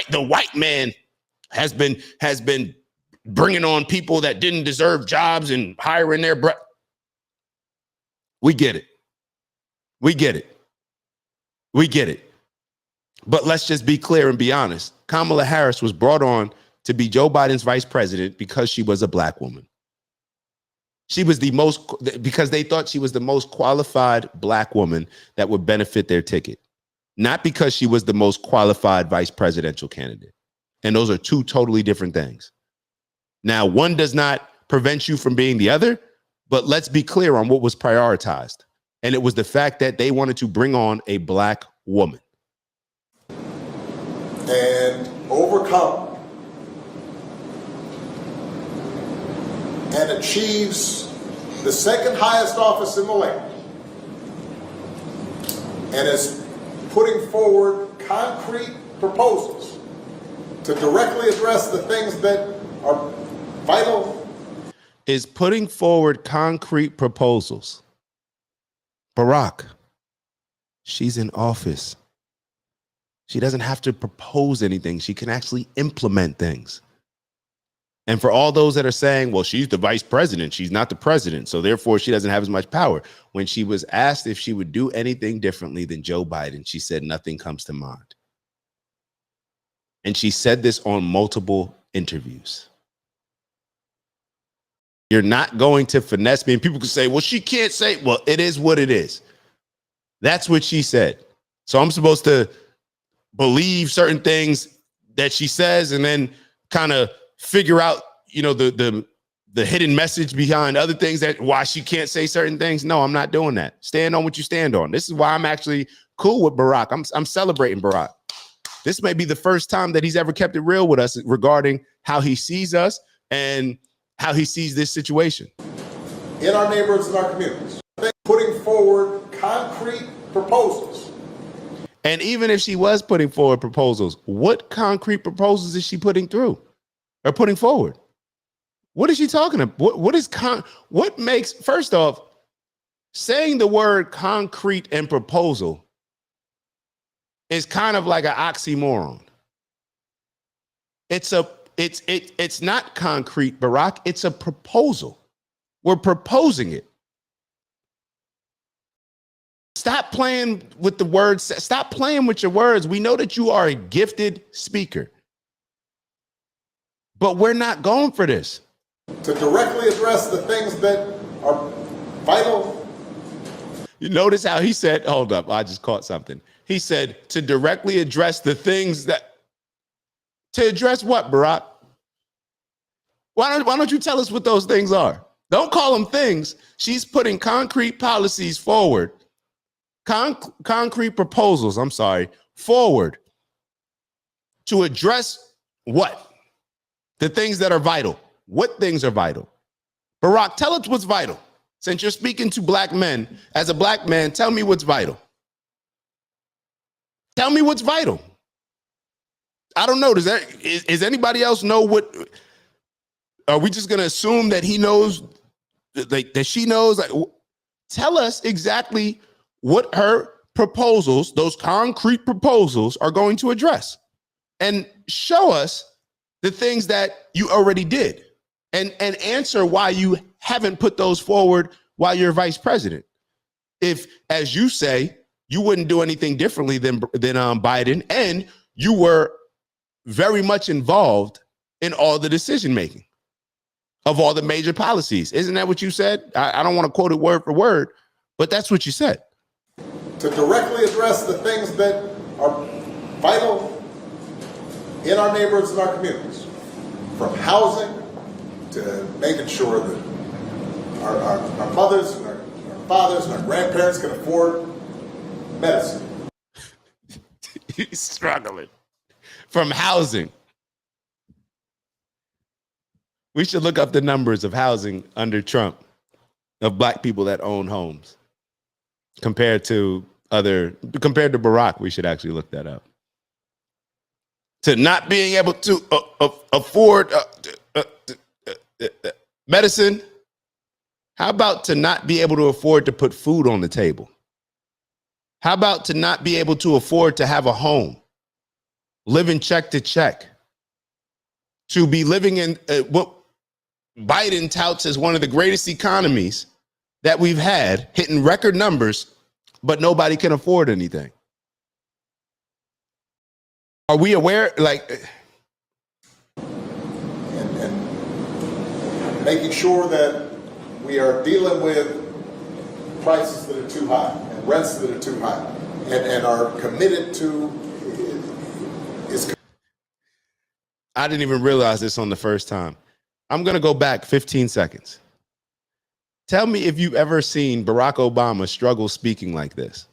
The white man has been bringing on people that didn't deserve jobs and hiring their We get it. We get it. We get it. But let's just be clear and be honest. Kamala Harris was brought on to be Joe Biden's vice president because she was a black woman. She was because they thought she was the most qualified black woman that would benefit their ticket, not because she was the most qualified vice presidential candidate. And those are two totally different things. Now, one does not prevent you from being the other, but let's be clear on what was prioritized. And it was the fact that they wanted to bring on a black woman. And overcome and achieves the second highest office in the land and is putting forward concrete proposals to directly address the things that are vital. Is putting forward concrete proposals. Barack, she's in office. She doesn't have to propose anything. She can actually implement things. And for all those that are saying, well, she's the vice president, she's not the president, so therefore she doesn't have as much power. When she was asked if she would do anything differently than Joe Biden, she said nothing comes to mind. And she said this on multiple interviews. You're not going to finesse me. And people can say, well, she can't say, well, it is what it is. That's what she said. So I'm supposed to believe certain things that she says and then kind of figure out, the hidden message behind other things that why she can't say certain things. No, I'm not doing that. Stand on what you stand on. This is why I'm actually cool with Barack. I'm celebrating Barack. This may be the first time that he's ever kept it real with us regarding how he sees us and how he sees this situation. In our neighborhoods and our communities, putting forward concrete proposals. And even if she was putting forward proposals, what concrete proposals is she putting through or putting forward? What is she talking about? What makes, first off, saying the word concrete and proposal is kind of like an oxymoron. It's not concrete, Barack. It's a proposal. We're proposing it. Stop playing with the words. Stop playing with your words. We know that you are a gifted speaker, but we're not going for this. To directly address the things that are vital. You notice how he said, hold up, I just caught something. He said to directly address the things to address what, Barack? Why don't you tell us what those things are? Don't call them things. She's putting concrete policies forward. Concrete proposals, forward to address what? The things that are vital. What things are vital? Barack, tell us what's vital. Since you're speaking to black men, as a black man, tell me what's vital. Tell me what's vital. I don't know. Is anybody else know what? Are we just going to assume that he knows, that she knows? Like, tell us exactly what her proposals, those concrete proposals, are going to address. And show us the things that you already did. And answer why you haven't put those forward while you're vice president. If, as you say, you wouldn't do anything differently than Biden, and you were very much involved in all the decision making of all the major policies. Isn't that what you said? I don't want to quote it word for word, but that's what you said. To directly address the things that are vital in our neighborhoods and our communities, from housing to making sure that our mothers and our fathers and our grandparents can afford medicine. He's struggling. From housing. We should look up the numbers of housing under Trump, of black people that own homes, compared to Barack. We should actually look that up. To not being able to afford medicine. How about to not be able to afford to put food on the table? How about to not be able to afford to have a home, living check to check, to be living in what Biden touts as one of the greatest economies that we've had, hitting record numbers, but nobody can afford anything? Are we aware, like, and making sure that we are dealing with prices that are too high and rents that are too high, and are committed to I didn't even realize this on the first time. I'm going to go back 15 seconds. Tell me if you've ever seen Barack Obama struggle speaking like this.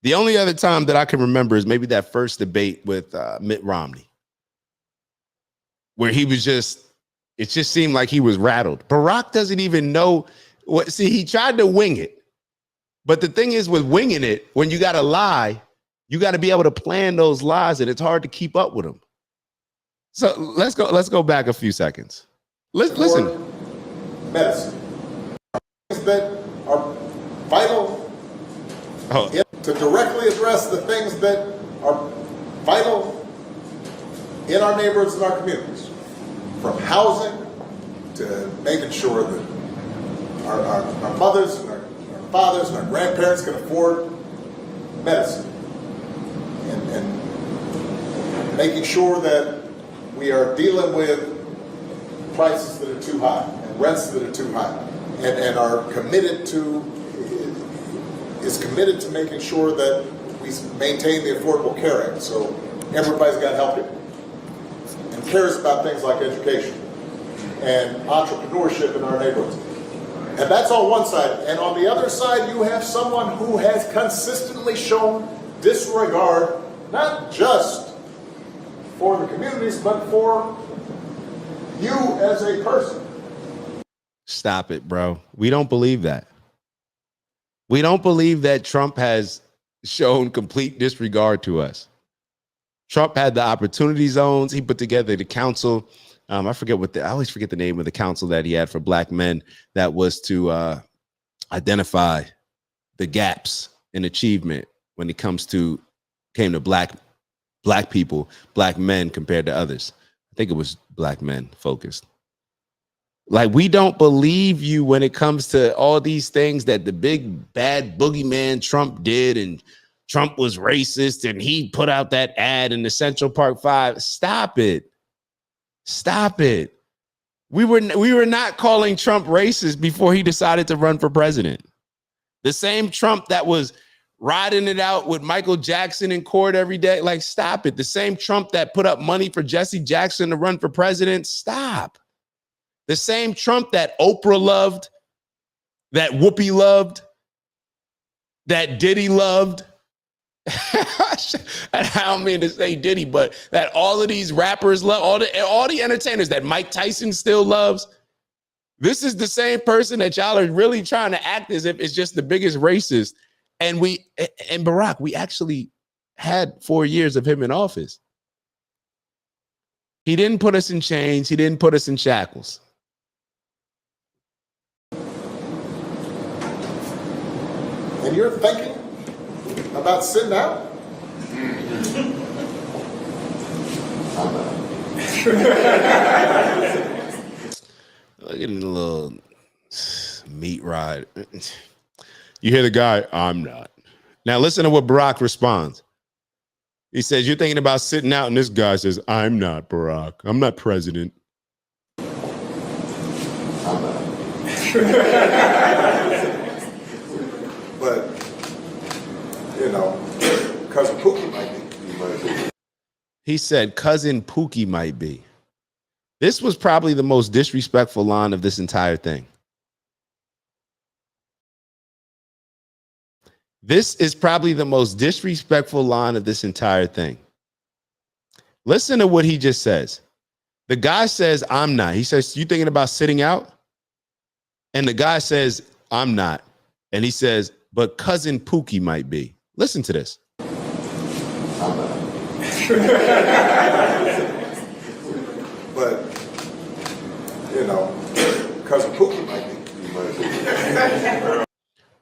The only other time that I can remember is maybe that first debate with Mitt Romney, where he was it just seemed like he was rattled. Barack doesn't even know what, see, he tried to wing it. But the thing is, with winging it, when you got to lie, you got to be able to plan those lies, and it's hard to keep up with them. So let's go back a few seconds. Listen. Medicine. Things that are vital to directly address the things that are vital in our neighborhoods and our communities, from housing to making sure that our mothers and our fathers and our grandparents can afford medicine, and making sure that we are dealing with prices that are too high and rents that are too high, and are committed to making sure that we maintain the Affordable Care Act, so everybody's got help here, and cares about things like education and entrepreneurship in our neighborhoods. And that's on one side. And on the other side, you have someone who has consistently shown disregard, not just for the communities, but for you as a person. Stop it, bro. We don't believe that. We don't believe that Trump has shown complete disregard to us. Trump had the opportunity zones. He put together the council. I always forget the name of the council that he had for black men that was to identify the gaps in achievement when it came to black people, black men compared to others. I think it was black men focused. Like, we don't believe you when it comes to all these things that the big bad boogeyman Trump did, and Trump was racist and he put out that ad in the Central Park 5. Stop it. Stop it. We were not calling Trump racist before he decided to run for president. The same Trump that was riding it out with Michael Jackson in court every day. Like, stop it. The same Trump that put up money for Jesse Jackson to run for president. Stop. The same Trump that Oprah loved, that Whoopi loved, that Diddy loved, And I don't mean to say Diddy, but that all of these rappers love, all the entertainers that Mike Tyson still loves. This is the same person that y'all are really trying to act as if it's just the biggest racist. And Barack, we actually had 4 years of him in office. He didn't put us in chains. He didn't put us in shackles. And you're thinking about sitting out? Look at the little meat ride. You hear the guy, I'm not. Now listen to what Barack responds. He says, you're thinking about sitting out, and this guy says, I'm not, Barack. I'm not president. But, you know, Cousin Pookie might be. He said, Cousin Pookie might be. This was probably the most disrespectful line of this entire thing. This is probably the most disrespectful line of this entire thing. Listen to what he just says. The guy says, I'm not. He says, you thinking about sitting out? And the guy says, I'm not. And he says, but Cousin Pookie might be. Listen to this. I'm not. But, you know, Cousin Pookie might be.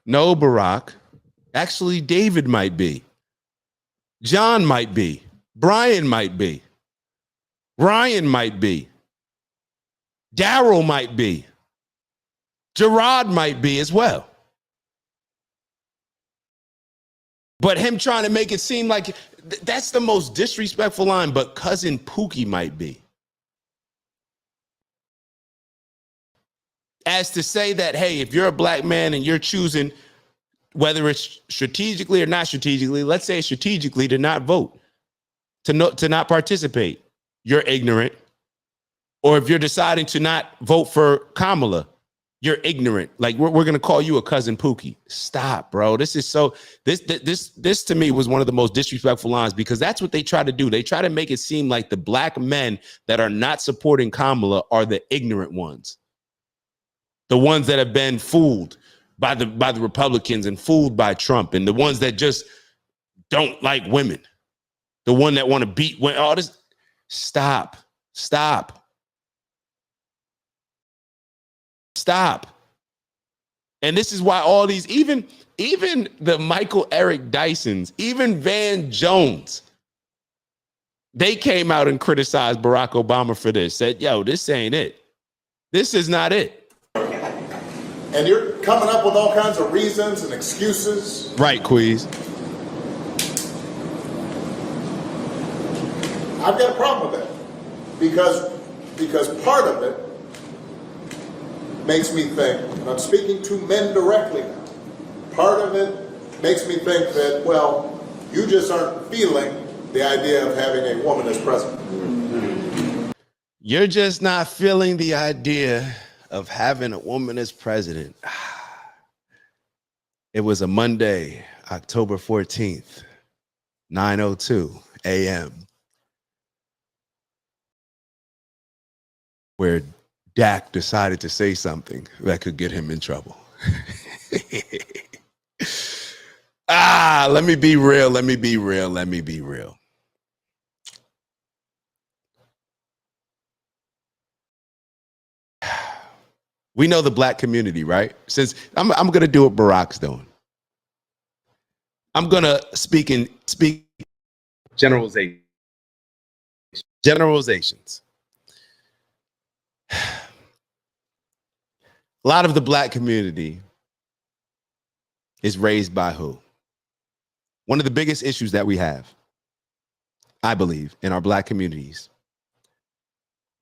No, Barack. Actually, David might be. John might be. Brian might be. Ryan might be. Daryl might be. Gerard might be as well. But him trying to make it seem like that's the most disrespectful line, but Cousin Pookie might be. As to say that, hey, if you're a black man and you're choosing, whether it's strategically or not strategically, let's say strategically to not vote, to not participate, you're ignorant. Or if you're deciding to not vote for Kamala, you're ignorant. Like we're going to call you a Cousin Pookie. Stop, bro. This is so, this to me was one of the most disrespectful lines because that's what they try to do. They try to make it seem like the black men that are not supporting Kamala are the ignorant ones. The ones that have been fooled by the Republicans and fooled by Trump, and the ones that just don't like women, the one that want to beat women. All this, stop. And this is why all these, even the Michael Eric Dysons, even Van Jones, they came out and criticized Barack Obama for this. Said, "Yo, this ain't it. This is not it." And you're coming up with all kinds of reasons and excuses. Right, Queez. I've got a problem with that because part of it makes me think, and I'm speaking to men directly now, part of it makes me think that, well, you just aren't feeling the idea of having a woman as president. You're just not feeling the idea of having a woman as president. It was a Monday, October 14th, 9:02 a.m., where Dak decided to say something that could get him in trouble. Let me be real. We know the black community, right? Since I'm going to do what Barack's doing. I'm going to speak generalizations. A lot of the black community is raised by who? One of the biggest issues that we have, I believe, in our black communities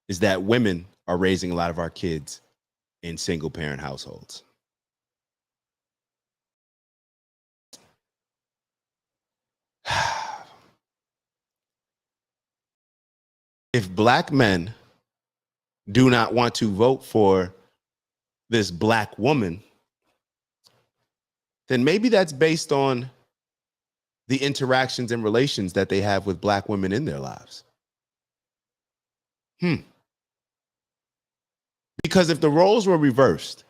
is that women are raising a lot of our kids in single parent households. If black men do not want to vote for this black woman, then maybe that's based on the interactions and relations that they have with black women in their lives. Because if the roles were reversed,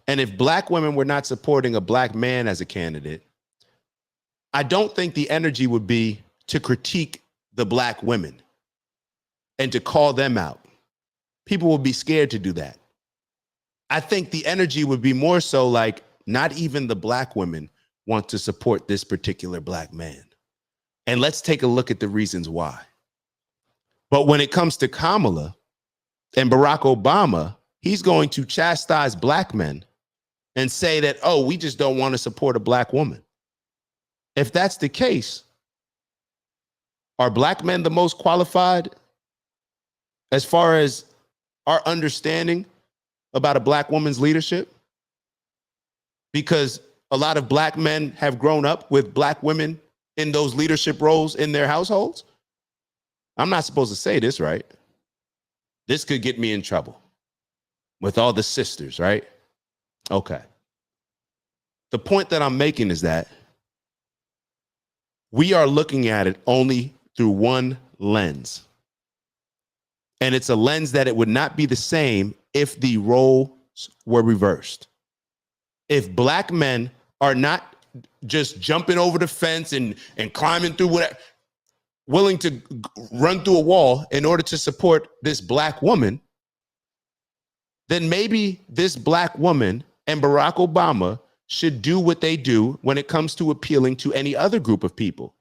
and if black women were not supporting a black man as a candidate, I don't think the energy would be to critique the black women and to call them out. People would be scared to do that. I think the energy would be more so like, not even the black women want to support this particular black man. And let's take a look at the reasons why. But when it comes to Kamala and Barack Obama, he's going to chastise black men and say that, oh, we just don't want to support a black woman. If that's the case, are black men the most qualified as far as our understanding about a black woman's leadership? Because a lot of black men have grown up with black women in those leadership roles in their households. I'm not supposed to say this, right? This could get me in trouble with all the sisters, right? Okay. The point that I'm making is that we are looking at it only through one lens. And it's a lens that it would not be the same if the roles were reversed. If black men are not just jumping over the fence and climbing through whatever, willing to run through a wall in order to support this black woman, then maybe this black woman and Barack Obama should do what they do when it comes to appealing to any other group of people.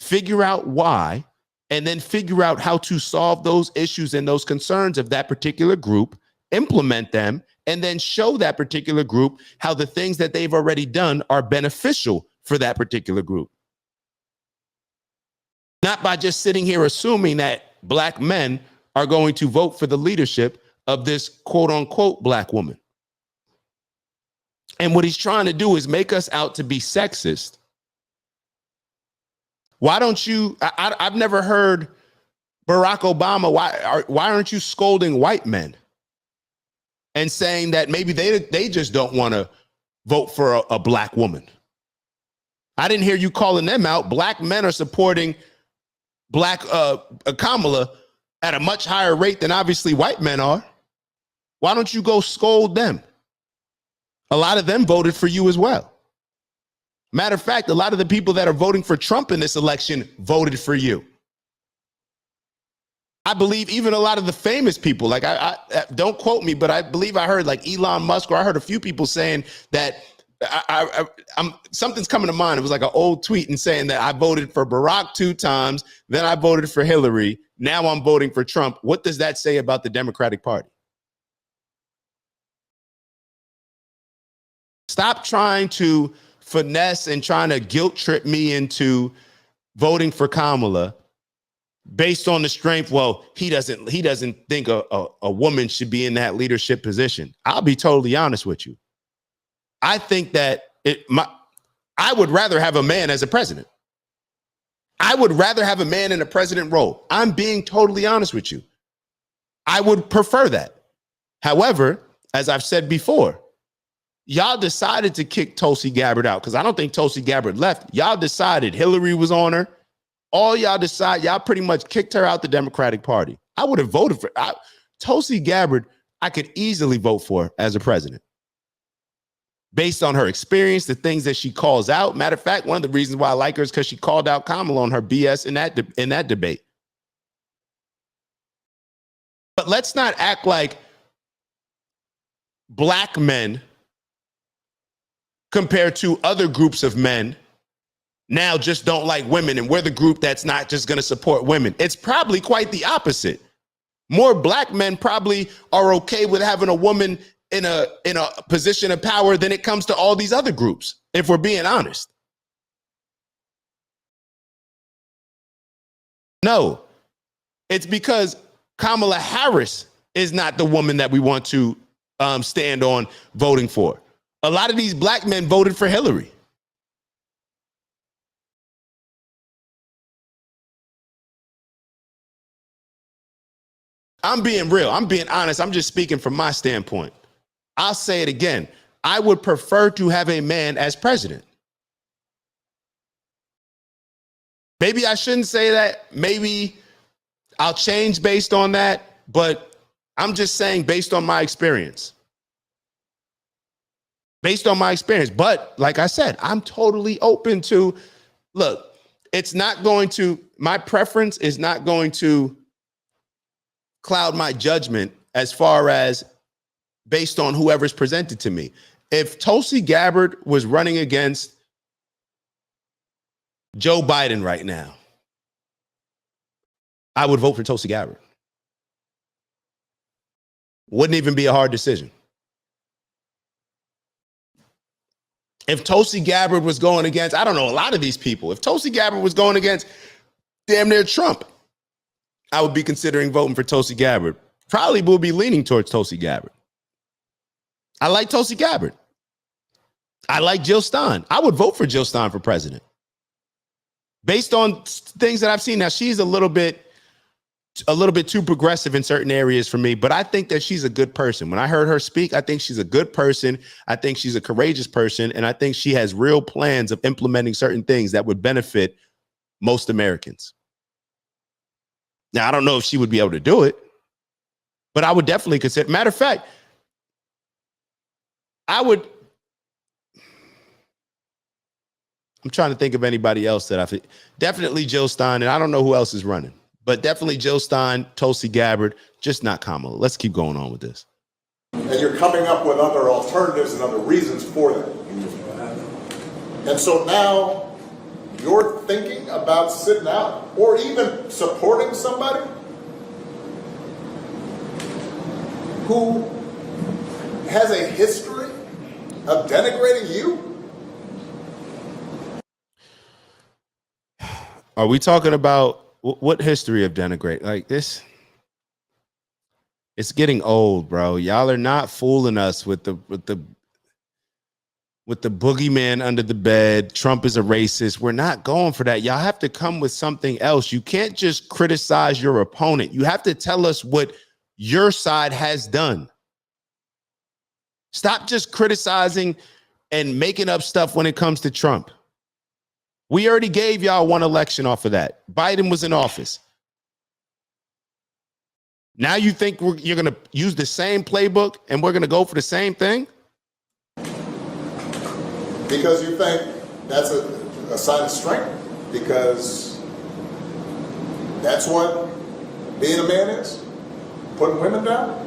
Figure out why, and then figure out how to solve those issues and those concerns of that particular group, implement them, and then show that particular group how the things that they've already done are beneficial for that particular group. Not by just sitting here assuming that black men are going to vote for the leadership of this quote unquote black woman. And what he's trying to do is make us out to be sexist. Why don't you, I've never heard Barack Obama, why aren't you scolding white men and saying that maybe they just don't want to vote for a black woman? I didn't hear you calling them out. Black men are supporting black Kamala at a much higher rate than obviously white men are. Why don't you go scold them? A lot of them voted for you as well. Matter of fact, a lot of the people that are voting for Trump in this election voted for you. I believe even a lot of the famous people, like I don't quote me, but I believe I heard like Elon Musk, or I heard a few people saying that I'm something's coming to mind. It was like an old tweet and saying that I voted for Barack 2 times, then I voted for Hillary. Now I'm voting for Trump. What does that say about the Democratic Party? Stop trying to finesse and trying to guilt trip me into voting for Kamala based on the strength. Well, he doesn't think a woman should be in that leadership position. I'll be totally honest with you. I think that I would rather have a man as a president. I would rather have a man in a president role. I'm being totally honest with you. I would prefer that. However, as I've said before, y'all decided to kick Tulsi Gabbard out, because I don't think Tulsi Gabbard left. Y'all decided Hillary was on her. All y'all pretty much kicked her out the Democratic Party. I would have voted for Tulsi Gabbard. I could easily vote for as a president based on her experience, the things that she calls out. Matter of fact, one of the reasons why I like her is because she called out Kamala on her BS in that debate. But let's not act like black men compared to other groups of men now just don't like women, and we're the group that's not just going to support women. It's probably quite the opposite. More black men probably are okay with having a woman in a position of power than it comes to all these other groups, if we're being honest. No, it's because Kamala Harris is not the woman that we want to stand on voting for. A lot of these black men voted for Hillary. I'm being real. I'm being honest. I'm just speaking from my standpoint. I'll say it again. I would prefer to have a man as president. Maybe I shouldn't say that. Maybe I'll change based on that. But I'm just saying based on my experience. Based on my experience. But like I said, I'm totally open to, look, it's not going to, my preference is not going to cloud my judgment as far as based on whoever's presented to me. If Tulsi Gabbard was running against Joe Biden right now, I would vote for Tulsi Gabbard. Wouldn't even be a hard decision. If Tulsi Gabbard was going against, I don't know, a lot of these people, if Tulsi Gabbard was going against damn near Trump, I would be considering voting for Tulsi Gabbard. Probably will be leaning towards Tulsi Gabbard. I like Tulsi Gabbard. I like Jill Stein. I would vote for Jill Stein for president. Based on things that I've seen. Now, she's a little bit too progressive in certain areas for me, but I think that she's a good person. When I heard her speak, I think she's a good person. I think she's a courageous person. And I think she has real plans of implementing certain things that would benefit most Americans. Now, I don't know if she would be able to do it, but I would definitely consider. Matter of fact, I'm trying to think of anybody else that I think. Definitely Jill Stein, and I don't know who else is running, but definitely Jill Stein, Tulsi Gabbard, just not Kamala. Let's keep going on with this. And you're coming up with other alternatives and other reasons for that. And so now you're thinking about sitting out or even supporting somebody who has a history of denigrating you? Are we talking about what history of denigrate? Like this? It's getting old, bro. Y'all are not fooling us with the boogeyman under the bed. Trump is a racist. We're not going for that. Y'all have to come with something else. You can't just criticize your opponent. You have to tell us what your side has done. Stop just criticizing and making up stuff when it comes to Trump. We already gave y'all one election off of that. Biden was in office. Now you think you're going to use the same playbook and we're going to go for the same thing? Because you think that's a sign of strength? Because that's what being a man is? Putting women down?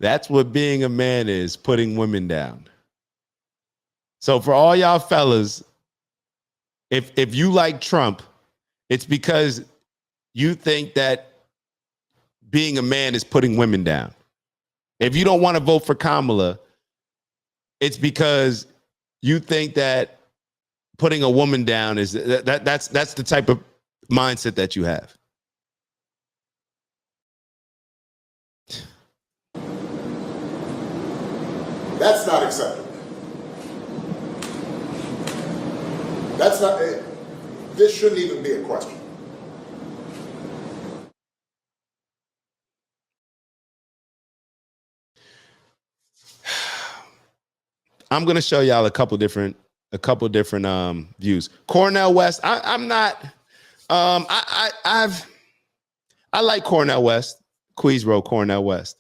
That's what being a man is, putting women down. So for all y'all fellas, if you like Trump, it's because you think that being a man is putting women down. If you don't want to vote for Kamala, it's because you think that putting a woman down is that's the type of mindset that you have. That's not acceptable. That's not, this shouldn't even be a question. I'm going to show y'all a couple different views. Cornel West, I'm not, I like Cornel West, Queensboro, Cornel West.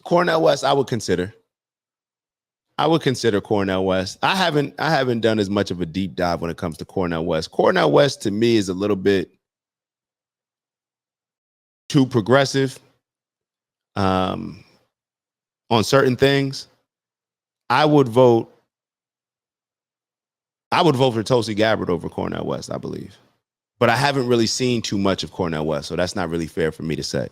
Cornel West, I would consider Cornel West. I haven't done as much of a deep dive when it comes to Cornel West. Cornel West to me is a little bit too progressive on certain things. I would vote for Tulsi Gabbard over Cornel West, I believe. But I haven't really seen too much of Cornel West, so that's not really fair for me to say.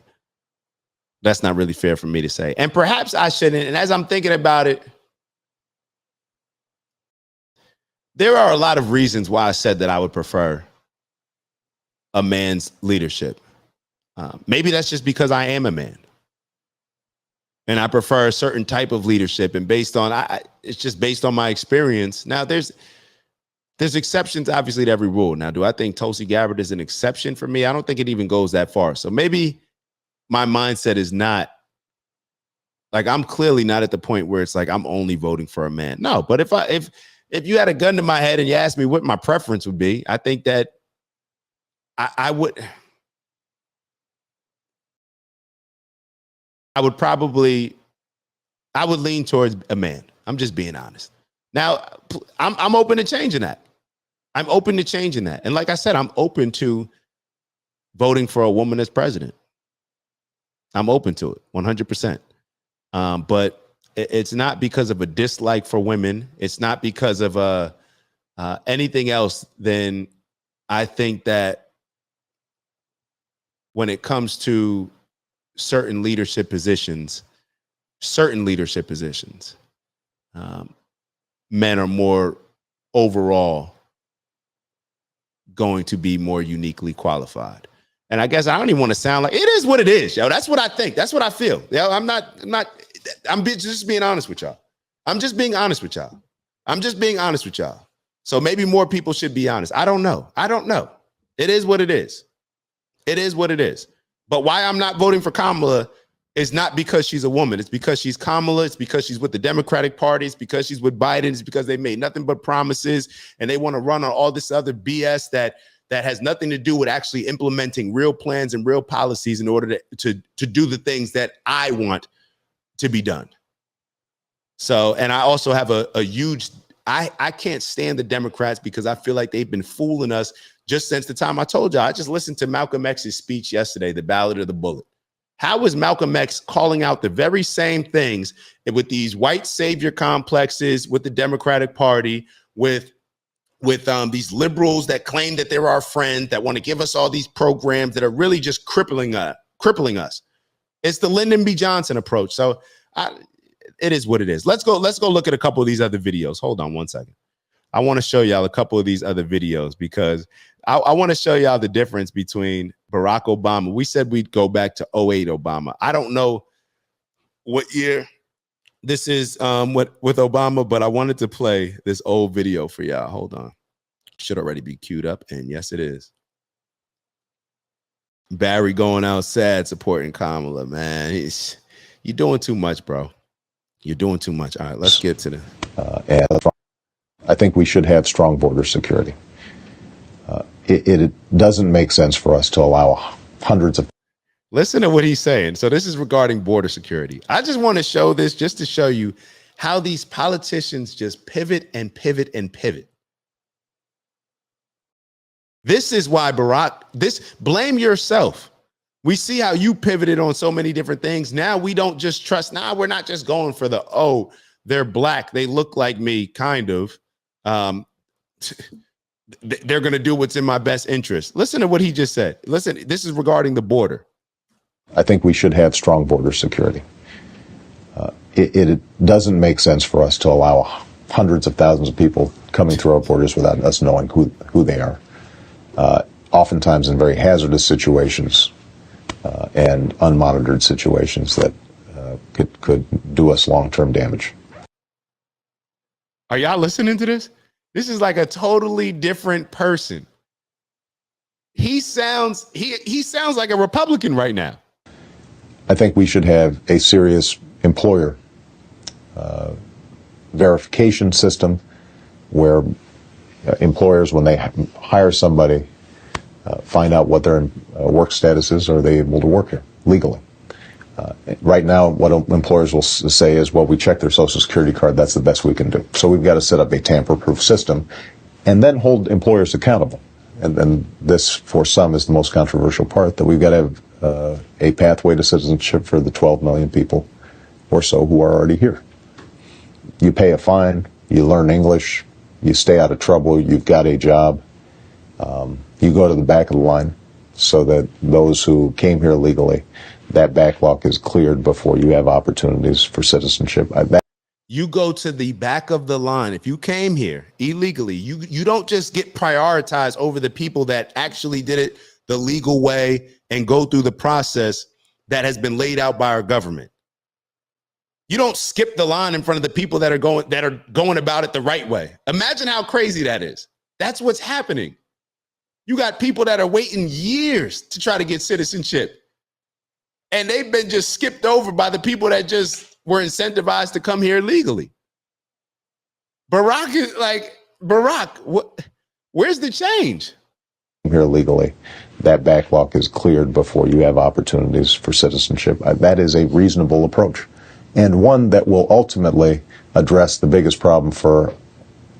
And perhaps I shouldn't. And as I'm thinking about it, there are a lot of reasons why I said that I would prefer a man's leadership. Maybe that's just because I am a man. And I prefer a certain type of leadership. And it's just based on my experience. Now, there's exceptions, obviously, to every rule. Now, do I think Tulsi Gabbard is an exception for me? I don't think it even goes that far. So maybe my mindset is not like, I'm clearly not at the point where it's like I'm only voting for a man. No, but if you had a gun to my head and you asked me what my preference would be, I think that I would lean towards a man. I'm just being honest. Now, I'm open to changing that. I'm open to changing that. And like I said, I'm open to voting for a woman as president. I'm open to it 100%. But it's not because of a dislike for women. It's not because of anything else. Then I think that when it comes to certain leadership positions, men are more overall going to be more uniquely qualified. And I guess I don't even want to sound like, it is what it is, yo. That's what I think. That's what I feel. Yo, I'm just being honest with y'all. I'm just being honest with y'all. So maybe more people should be honest. I don't know. It is what it is. But why I'm not voting for Kamala is not because she's a woman. It's because she's Kamala. It's because she's with the Democratic Party. It's because she's with Biden. It's because they made nothing but promises and they want to run on all this other BS that has nothing to do with actually implementing real plans and real policies in order to do the things that I want to be done. So, and I also have a huge, I can't stand the Democrats because I feel like they've been fooling us just since the time I told y'all. I just listened to Malcolm X's speech yesterday, the Ballad of the Bullet. How is Malcolm X calling out the very same things with these white savior complexes, with the Democratic Party, with these liberals that claim that they're our friend, that want to give us all these programs that are really just crippling us? It's the Lyndon B. Johnson approach. So it is what it is. Let's go look at a couple of these other videos. Hold on one second. I want to show y'all a couple of these other videos because I want to show y'all the difference between Barack Obama. We said we'd go back to 08 Obama. I don't know what year this is with Obama, but I wanted to play this old video for y'all. Hold on. Should already be queued up. And yes, it is. Barry going out sad supporting Kamala, man. You're doing too much, bro. You're doing too much. All right, let's get to the. I think we should have strong border security. It doesn't make sense for us to allow hundreds of. Listen to what he's saying. So this is regarding border security. I just want to show this just to show you how these politicians just pivot and pivot and pivot. This is why blame yourself. We see how you pivoted on so many different things. Now we don't just trust. Now we're not just going for they're black, they look like me, kind of. They're going to do what's in my best interest. Listen to what he just said. Listen, this is regarding the border. I think we should have strong border security. It doesn't make sense for us to allow hundreds of thousands of people coming through our borders without us knowing who they are. Oftentimes in very hazardous situations and unmonitored situations that could do us long-term damage. Are y'all listening to this? This is like a totally different person. He sounds like a Republican right now. I think we should have a serious employer verification system where employers, when they hire somebody, find out what their work status is. Are they able to work here legally? Right now, what employers will say is, well, we check their Social Security card. That's the best we can do. So we've got to set up a tamper-proof system and then hold employers accountable. And this, for some, is the most controversial part, that we've got to have a pathway to citizenship for the 12 million people or so who are already here. You pay a fine, you learn English, you stay out of trouble, you've got a job, you go to the back of the line so that those who came here legally, that backlog is cleared before you have opportunities for citizenship. You go to the back of the line. If you came here illegally, you don't just get prioritized over the people that actually did it the legal way and go through the process that has been laid out by our government. You don't skip the line in front of the people that are going about it the right way. Imagine how crazy that is. That's what's happening. You got people that are waiting years to try to get citizenship. And they've been just skipped over by the people that just were incentivized to come here legally. Barack is like, Barack, where's the change? Here legally, that backlog is cleared before you have opportunities for citizenship. That is a reasonable approach, and one that will ultimately address the biggest problem for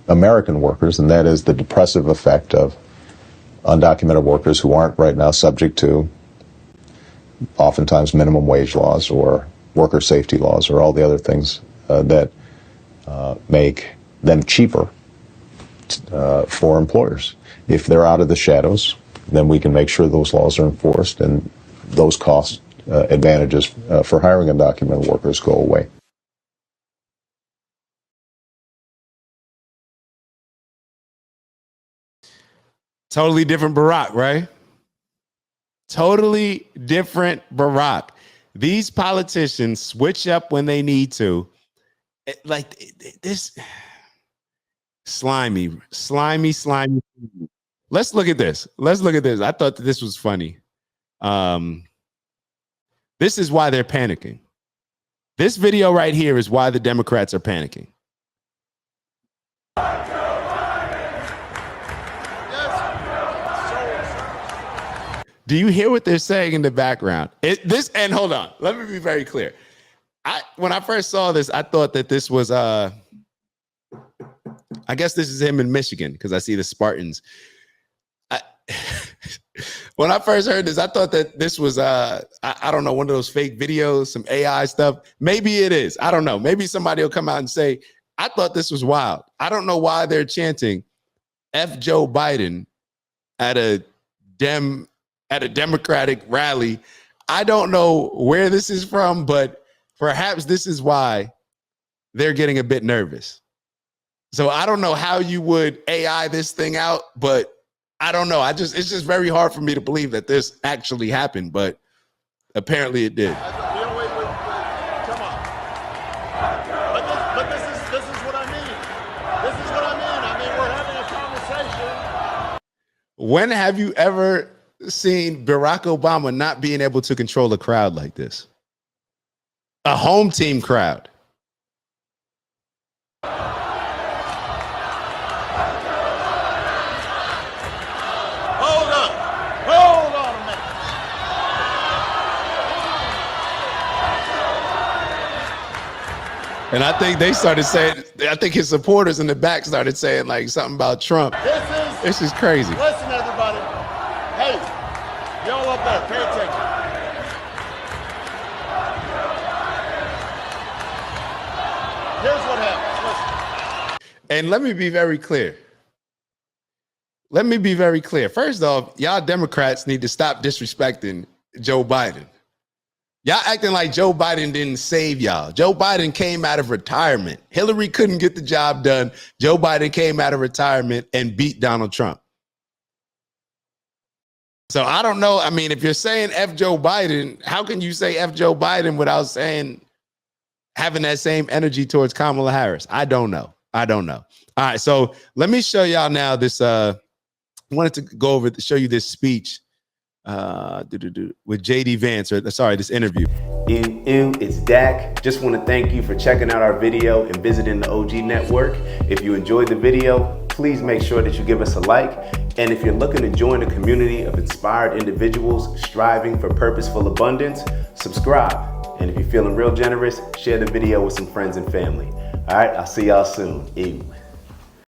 American workers, and that is the depressive effect of undocumented workers who aren't right now subject to oftentimes minimum wage laws or worker safety laws or all the other things that make them cheaper for employers. If they're out of the shadows, then we can make sure those laws are enforced and those cost advantages for hiring undocumented workers go away. Totally different Barack, right? Totally different Barack. These politicians switch up when they need to. Like this slimy. Let's look at this. I thought that this was funny. This is why they're panicking. This video right here is why the Democrats are panicking. Do you hear what they're saying in the background? And hold on, let me be very clear. When I first saw this, I thought that this was I guess this is him in Michigan because I see the Spartans. When I first heard this, I thought that this was I don't know, one of those fake videos, some AI stuff. Maybe it is. I don't know. Maybe somebody will come out and say, I thought this was wild. I don't know why they're chanting F Joe Biden at a Democratic rally. I don't know where this is from, but perhaps this is why they're getting a bit nervous. So I don't know how you would AI this thing out, but I don't know. It's just very hard for me to believe that this actually happened, but apparently it did. Come on. But this is what I mean. This is what I mean. I mean, we're having a conversation. When have you ever seen Barack Obama not being able to control a crowd like this? A home team crowd. Hold on a minute. And I think they started saying, I think his supporters in the back started saying like something about Trump. This is crazy. Listen, everybody. Hey, y'all up there, pay attention. Here's what happens. Listen. And let me be very clear. First off, y'all Democrats need to stop disrespecting Joe Biden. Y'all acting like Joe Biden didn't save y'all. Joe Biden came out of retirement. Hillary couldn't get the job done. Joe Biden came out of retirement and beat Donald Trump. So I don't know. I mean, if you're saying F Joe Biden, how can you say F Joe Biden without having that same energy towards Kamala Harris? I don't know. All right, so let me show y'all now this. I wanted to go over to show you this speech with JD Vance, this interview. It's Dak. Just want to thank you for checking out our video and visiting the OG Network. If you enjoyed the video, please make sure that you give us a like. And if you're looking to join a community of inspired individuals striving for purposeful abundance, subscribe. And if you're feeling real generous, share the video with some friends and family. All right, I'll see y'all soon. Ew.